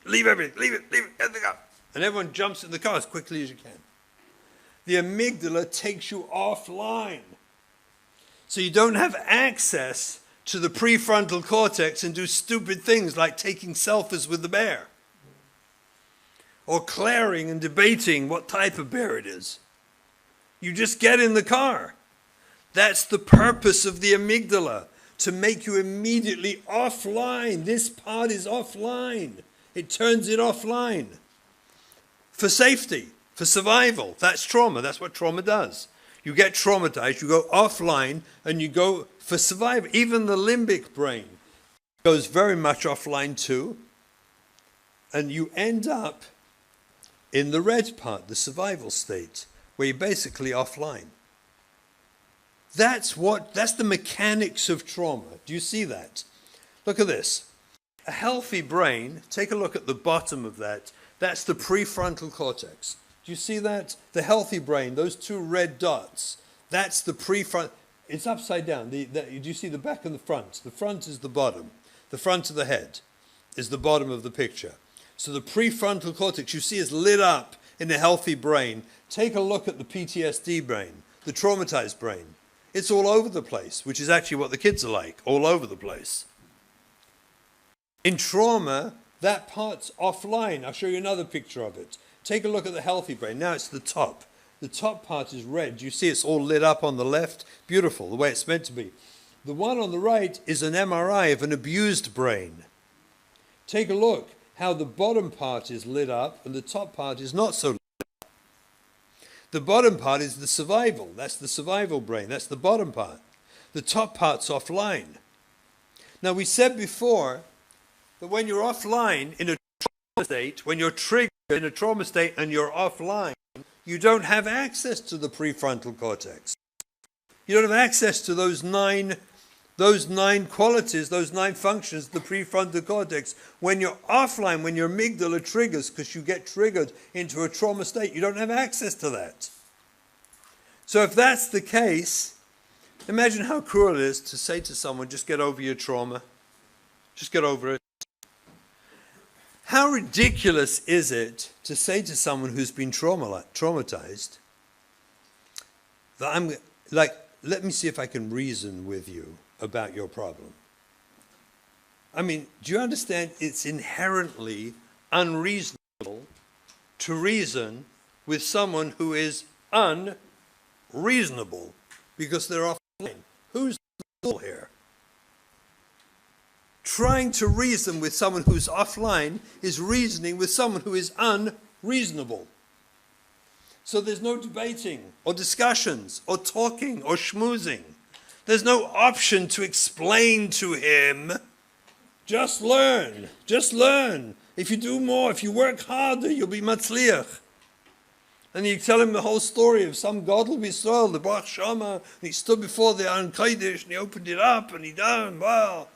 Leave everything, leave it, get in the car. And everyone jumps in the car as quickly as you can. The amygdala takes you offline. So you don't have access to the prefrontal cortex and do stupid things like taking selfies with the bear, or declaring and debating what type of bear it is. You just get in the car. That's the purpose of the amygdala, to make you immediately offline. This part is offline. It turns it offline. For safety, for survival. That's trauma. That's what trauma does. You get traumatized, you go offline, and you go for survival. Even the limbic brain goes very much offline too. And you end up in the red part, the survival state, where you're basically offline. That's the mechanics of trauma. Do you see that? Look at this. A healthy brain, take a look at the bottom of that. That's the prefrontal cortex. Do you see that? The healthy brain, those 2 red dots, that's the prefrontal. It's upside down. Do you see the back and the front? The front is the bottom. The front of the head is the bottom of the picture. So the prefrontal cortex, you see, is lit up in a healthy brain. Take a look at the PTSD brain, the traumatized brain. It's all over the place, which is actually what the kids are like, all over the place. In trauma, that part's offline. I'll show you another picture of it. Take a look at the healthy brain. Now it's the top. The top part is red. You see it's all lit up on the left. Beautiful, the way it's meant to be. The one on the right is an MRI of an abused brain. Take a look how the bottom part is lit up and the top part is not so lit up. The bottom part is the survival. That's the survival brain. That's the bottom part. The top part's offline. Now, we said before that when you're offline in a trauma state, when you're triggered in a trauma state and you're offline, you don't have access to the prefrontal cortex. You don't have access to those nine qualities, those 9 functions, the prefrontal cortex. When you're offline, when your amygdala triggers, because you get triggered into a trauma state, you don't have access to that. So if that's the case, imagine how cruel it is to say to someone, just get over your trauma. Just get over it. How ridiculous is it to say to someone who's been traumatized, that let me see if I can reason with you about your problem. I mean, do you understand? It's inherently unreasonable to reason with someone who is unreasonable because they're offline. Who's the fool here? Trying to reason with someone who's offline is reasoning with someone who is unreasonable. So there's no debating or discussions or talking or schmoozing. There's no option to explain to him. Just learn. Just learn. If you do more, if you work harder, you'll be matzliach. And you tell him the whole story of some Gadol B'Yisrael, the Baruch Shama, and he stood before the Aron Kodesh and he opened it up and he done, wow.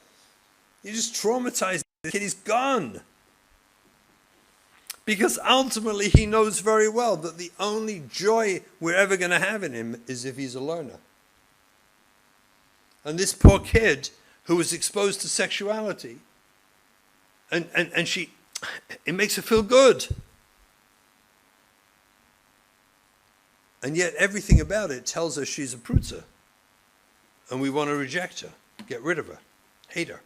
You just traumatize the kid, he's gone. Because ultimately he knows very well that the only joy we're ever going to have in him is if he's a learner. And this poor kid who was exposed to sexuality, and she, it makes her feel good. And yet everything about it tells her she's a prutza. And we want to reject her, get rid of her, hate her.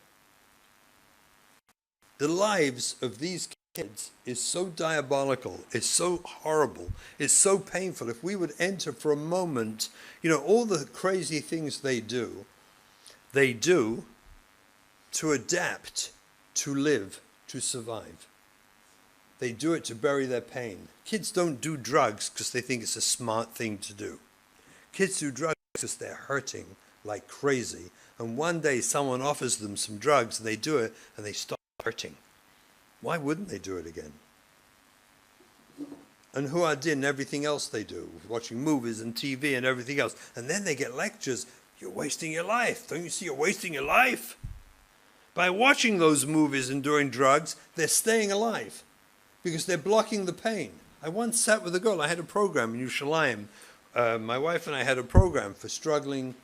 The lives of these kids is so diabolical, it's so horrible, it's so painful. If we would enter for a moment, you know, all the crazy things they do to adapt, to live, to survive. They do it to bury their pain. Kids don't do drugs because they think it's a smart thing to do. Kids do drugs because they're hurting like crazy. And one day someone offers them some drugs and they do it and they stop hurting. Why wouldn't they do it again? And huadin, everything else they do, watching movies and TV and everything else. And then they get lectures, you're wasting your life. Don't you see you're wasting your life? By watching those movies and doing drugs, they're staying alive because they're blocking the pain. I once sat with a girl, I had a program in Yerushalayim. My wife and I had a program for struggling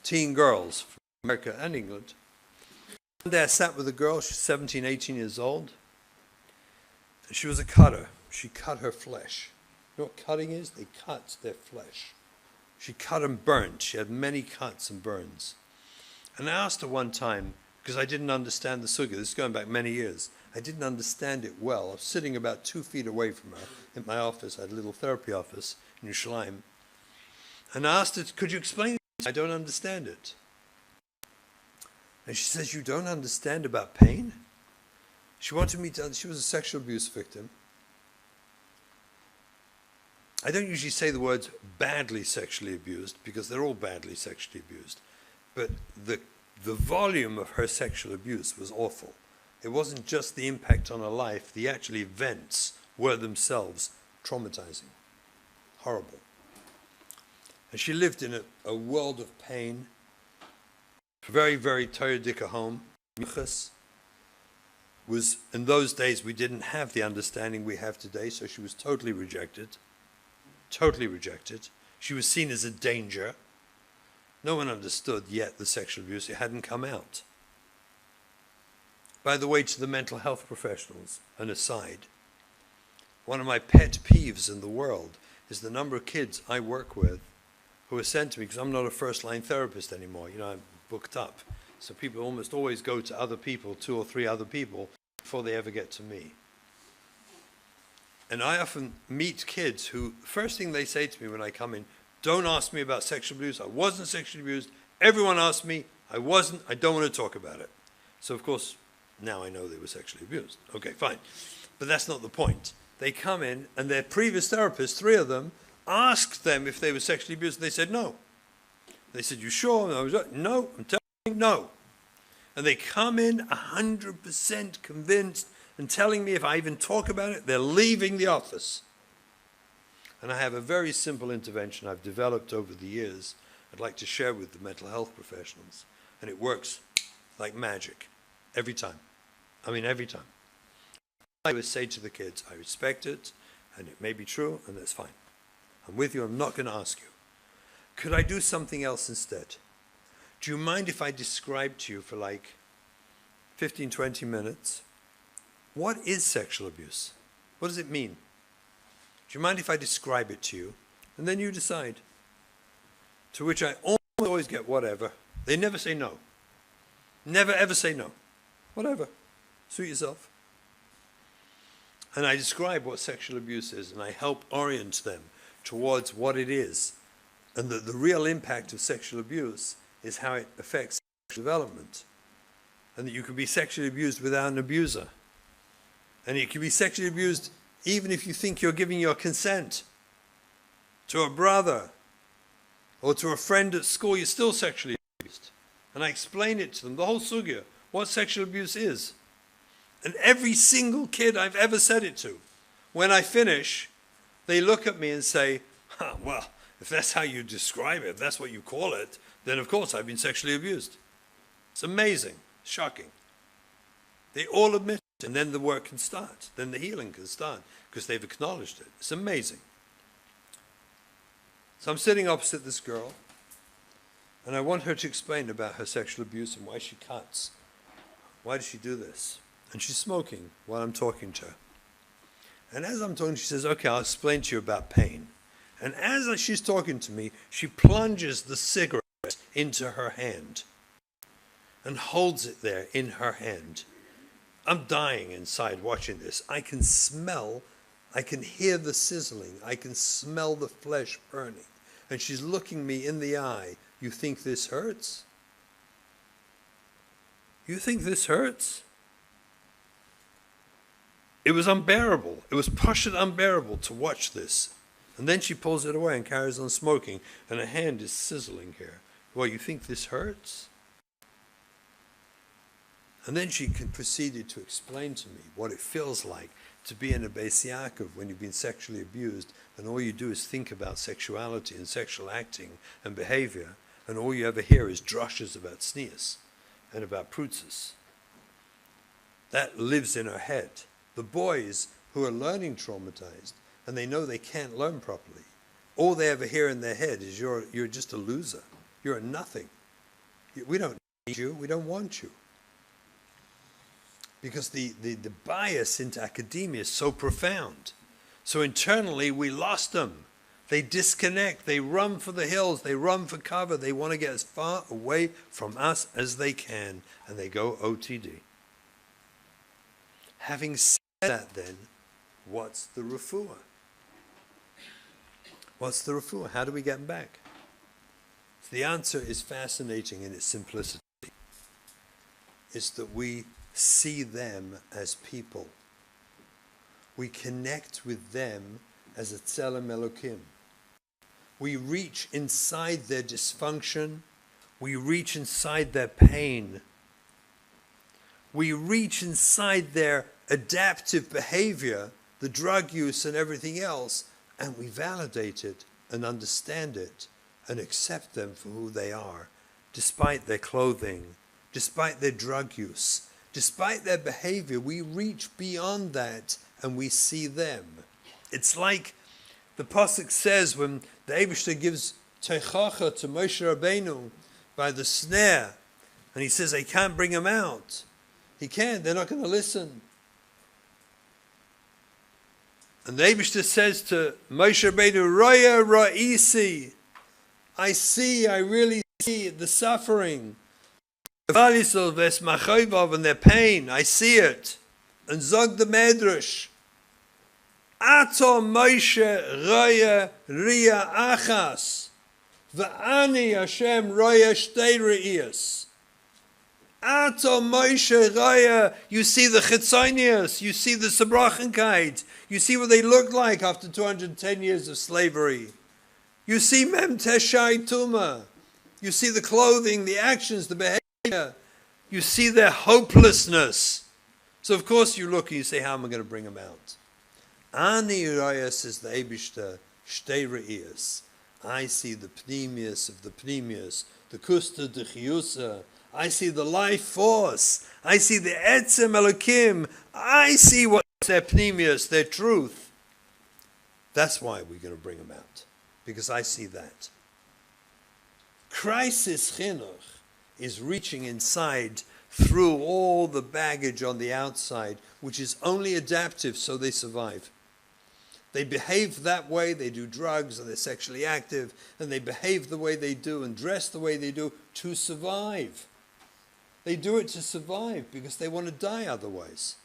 teen girls from America and England. One day I sat with a girl, she's 17, 18 years old. And she was a cutter. She cut her flesh. You know what cutting is? They cut their flesh. She cut and burnt. She had many cuts and burns. And I asked her one time, because I didn't understand the sugya, this is going back many years, I didn't understand it well. I was sitting about 2 feet away from her in my office. I had a little therapy office in Yerushalayim. And I asked her, could you explain it? I don't understand it. And she says, you don't understand about pain? She wanted me to, she was a sexual abuse victim. I don't usually say the words badly sexually abused because they're all badly sexually abused. But the volume of her sexual abuse was awful. It wasn't just the impact on her life, the actual events were themselves traumatizing, horrible. And she lived in a world of pain, very, very Torah dika home. Was, in those days, we didn't have the understanding we have today, so she was totally rejected. Totally rejected. She was seen as a danger. No one understood yet the sexual abuse. It hadn't come out. By the way, to the mental health professionals, an aside, one of my pet peeves in the world is the number of kids I work with who are sent to me, because I'm not a first-line therapist anymore. You know, I'm booked up. So people almost always go to other people, 2 or 3 other people, before they ever get to me. And I often meet kids who, first thing they say to me when I come in, don't ask me about sexual abuse. I wasn't sexually abused. Everyone asked me. I wasn't. I don't want to talk about it. So, of course, now I know they were sexually abused. Okay, fine. But that's not the point. They come in, and their previous therapists, 3 of them, asked them if they were sexually abused. They said no. They said, you sure? And I was like, no, I'm telling you, no. And they come in 100% convinced and telling me if I even talk about it, they're leaving the office. And I have a very simple intervention I've developed over the years I'd like to share with the mental health professionals. And it works like magic every time. I mean, every time. I always say to the kids, I respect it, and it may be true, and that's fine. I'm with you, I'm not going to ask you. Could I do something else instead? Do you mind if I describe to you for like 15, 20 minutes, what is sexual abuse? What does it mean? Do you mind if I describe it to you? And then you decide. To which I always get whatever. They never say no. Never ever say no. Whatever. Suit yourself. And I describe what sexual abuse is, and I help orient them towards what it is. And the real impact of sexual abuse is how it affects sexual development. and that you can be sexually abused without an abuser. And you can be sexually abused even if you think you're giving your consent. To a brother or to a friend at school, you're still sexually abused. And I explain it to them, the whole sugya, what sexual abuse is. And every single kid I've ever said it to, when I finish, they look at me and say, well, if that's how you describe it, if that's what you call it, then of course I've been sexually abused. It's amazing, shocking. They all admit it, and then the work can start. Then the healing can start, because they've acknowledged it. It's amazing. So I'm sitting opposite this girl, and I want her to explain about her sexual abuse and why she cuts. Why does she do this? And she's smoking while I'm talking to her. And as I'm talking, she says, okay, I'll explain to you about pain. And as she's talking to me, she plunges the cigarette into her hand and holds it there in her hand. I'm dying inside watching this. I can smell, I can hear the sizzling, I can smell the flesh burning. And she's looking me in the eye. You think this hurts? You think this hurts? It was unbearable. It was pashut unbearable to watch this. And then she pulls it away and carries on smoking, and her hand is sizzling here. Well, you think this hurts? And then she proceeded to explain to me what it feels like to be in a Beis Yaakov when you've been sexually abused, and all you do is think about sexuality and sexual acting and behavior, and all you ever hear is drushes about sneers and about prutzes. That lives in her head. The boys who are learning traumatized, and they know they can't learn properly, all they ever hear in their head is you're just a loser. You're a nothing. We don't need you. We don't want you. Because the bias into academia is so profound. So internally, we lost them. They disconnect. They run for the hills. They run for cover. They want to get as far away from us as they can. And they go OTD. Having said that then, what's the refuah? What's the refuah? How do we get them back? The answer is fascinating in its simplicity. It's that we see them as people. We connect with them as a tzelem Elokim. We reach inside their dysfunction. We reach inside their pain. We reach inside their adaptive behavior, the drug use and everything else, and we validate it and understand it and accept them for who they are, despite their clothing, despite their drug use, despite their behavior. We reach beyond that and we see them. It's like the pasuk says when the Eibishter gives teichacha to Moshe Rabbeinu by the snare, and he says they can't bring him out. He can't, they're not going to listen. And the Eibishter says to Moshe Rabbeinu, Roya Ra'isi, I see, I really see the suffering. And their pain, I see it. And Zog the Medrash, Ato Moshe Roya Ria Achas, V'ani Hashem Roya Shtei Re'iyas. Ato Moshe Roya, you see the Chitzonius, you see the Sabrachenkeit, you see what they look like after 210 years of slavery. You see Mem Teshai Tuma. You see the clothing, the actions, the behavior. You see their hopelessness. So of course you look and you say, how am I going to bring them out? Ani Raya, says the Eibishter, Shtei Re'iyas. I see the pneumius of the pneumius, the kusta de chiyusa. I see the life force. I see the etzem Elokim. I see what's their pneumius, their truth. That's why we're going to bring them out. Because I see that. Crisis chinuch is reaching inside through all the baggage on the outside, which is only adaptive so they survive. They behave that way, they do drugs, and they're sexually active, and they behave the way they do and dress the way they do to survive. They do it to survive because they want to die otherwise.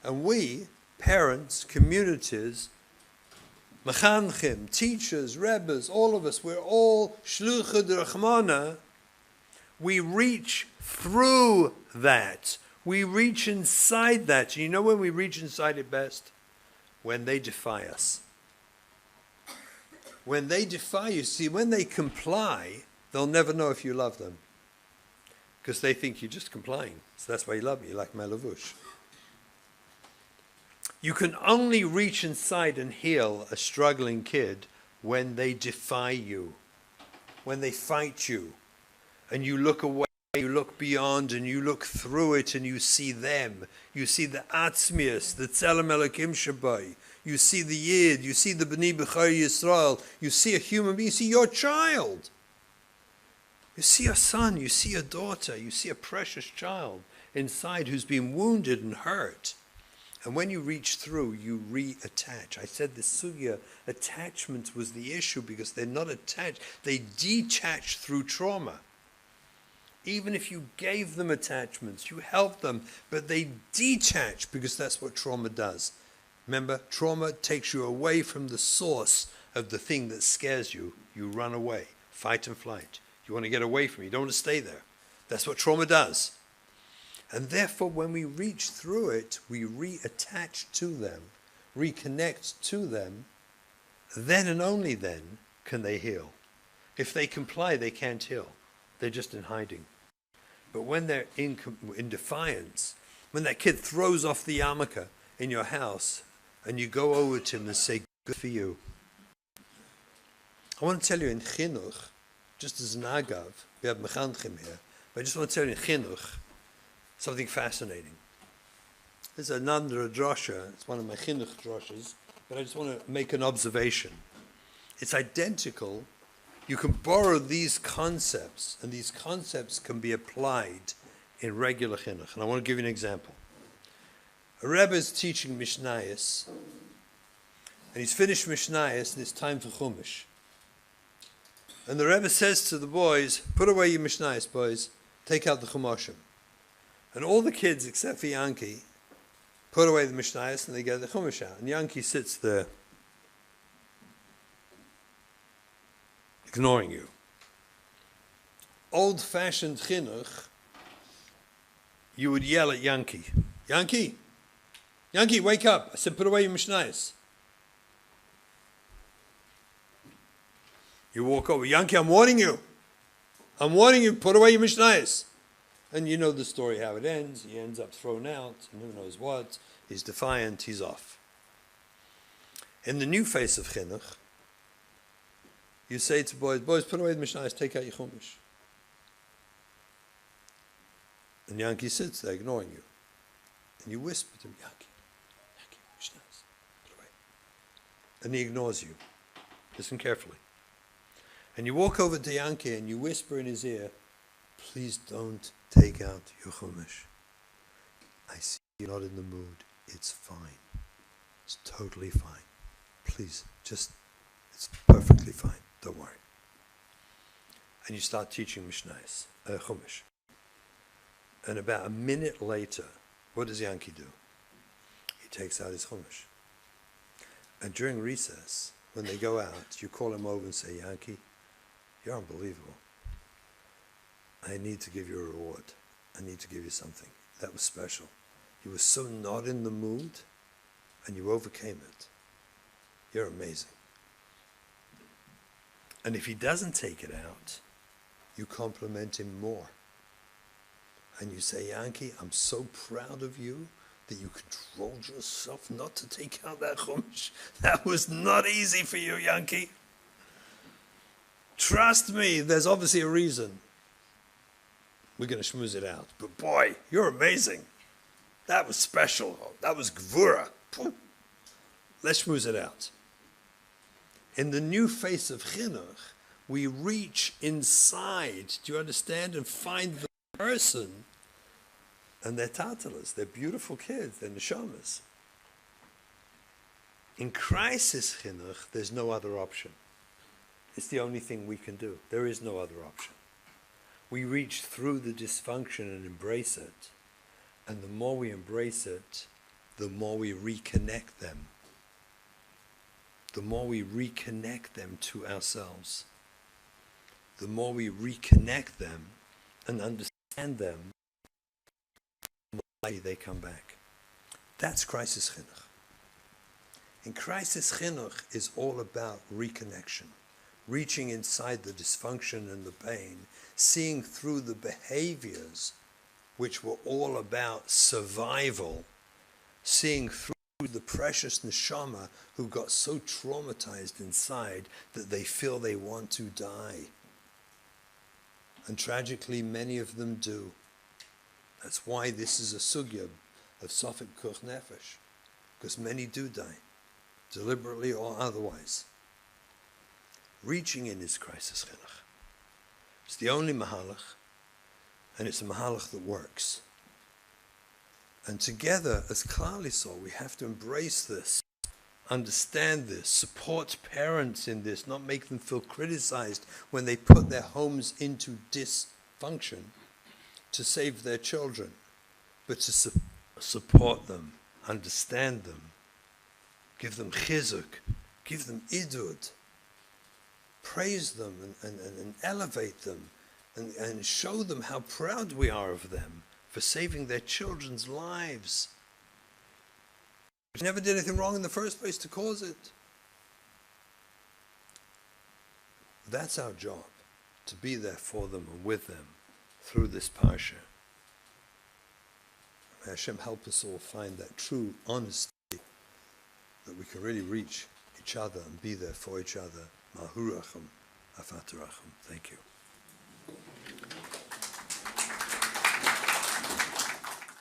And we, parents, communities, Mechanchim, teachers, rebbes, all of us, we're all shluchah d'rachmana. We reach through that. We reach inside that. You know when we reach inside it best? When they defy us. When they defy you, see, when they comply, they'll never know if you love them. Because they think you're just complying. So that's why you love me, you like my lavush. You can only reach inside and heal a struggling kid when they defy you, when they fight you, and you look away, you look beyond, and you look through it, and you see them. You see the atzmius, the tzelem elokim shabai. You see the yid, you see the b'nai b'chai Yisrael. You see a human being, you see your child. You see a son, you see a daughter, you see a precious child inside who's been wounded and hurt. And when you reach through, you reattach. I said the sugya, attachment was the issue because they're not attached. They detach through trauma. Even if you gave them attachments, you helped them, but they detach because that's what trauma does. Remember, trauma takes you away from the source of the thing that scares you. You run away, fight and flight. You want to get away from it. You don't want to stay there. That's what trauma does. And therefore, when we reach through it, we reattach to them, reconnect to them, then and only then can they heal. If they comply, they can't heal. They're just in hiding. But when they're in defiance, when that kid throws off the yarmulke in your house, and you go over to him and say, good for you. I want to tell you in Chinuch, just as an agav, we have mechanchim here, but I just want to tell you in Chinuch, something fascinating. There's another drosha, it's one of my chinuch droshas, but I just want to make an observation. It's identical. You can borrow these concepts, and these concepts can be applied in regular chinuch. And I want to give you an example. A Rebbe is teaching Mishnayos, and he's finished Mishnayos, and it's time for Chumash. And the Rebbe says to the boys, put away your Mishnayos, boys, take out the Chumashim. And all the kids, except for Yankee, put away the Mishnayos and they get the Chumash out. And Yankee sits there, ignoring you. Old-fashioned chinuch, you would yell at Yankee. Yankee! Yankee, wake up! I said, put away your Mishnayos. You walk over. Yankee, I'm warning you. I'm warning you, put away your Mishnayos. And you know the story how it ends. He ends up thrown out, and who knows what. He's defiant, he's off. In the new face of chinuch, you say to boys, put away the Mishnayos, take out your Chumash. And Yankee sits there ignoring you. And you whisper to him, Yankee, Mishnayos, put away. And he ignores you. Listen carefully. And you walk over to Yankee and you whisper in his ear, please don't take out your Chumash. I see you're not in the mood. It's fine. It's totally fine. Please, it's perfectly fine. Don't worry. And you start teaching Mishnayos, Chumash. And about a minute later, what does Yankee do? He takes out his Chumash. And during recess, when they go out, you call him over and say, Yankee, you're unbelievable. I need to give you a reward. I need to give you something. That was special. You were so not in the mood, and you overcame it. You're amazing. And if he doesn't take it out, you compliment him more. And you say, Yankee, I'm so proud of you that you controlled yourself not to take out that Chumash. That was not easy for you, Yankee. Trust me, there's obviously a reason. We're going to schmooze it out. But boy, you're amazing. That was special. That was gvura. Let's schmooze it out. In the new face of chinuch, we reach inside, do you understand, and find the person. And they're tatalas. They're beautiful kids. They're neshamas. In crisis chinuch, there's no other option. It's the only thing we can do. There is no other option. We reach through the dysfunction and embrace it. And the more we embrace it, the more we reconnect them. The more we reconnect them to ourselves. The more we reconnect them, and understand them, why they come back. That's crisis chinuch. And crisis chinuch is all about reconnection, reaching inside the dysfunction and the pain, seeing through the behaviors which were all about survival, seeing through the precious neshama who got so traumatized inside that they feel they want to die. And tragically, many of them do. That's why this is a sugya of Sofik Kuch Nefesh, because many do die, deliberately or otherwise. Reaching in is crisis chinuch. It's the only mahalach, and it's a mahalach that works. And together, as Klal Yisrael, we have to embrace this, understand this, support parents in this, not make them feel criticized when they put their homes into dysfunction to save their children, but to support them, understand them, give them chizuk, give them idud, praise them and elevate them, and show them how proud we are of them for saving their children's lives. We never did anything wrong in the first place to cause it. That's our job, to be there for them and with them through this parsha. May Hashem help us all find that true honesty, that we can really reach each other and be there for each other. Mahurachim, Afatarachim. Thank you.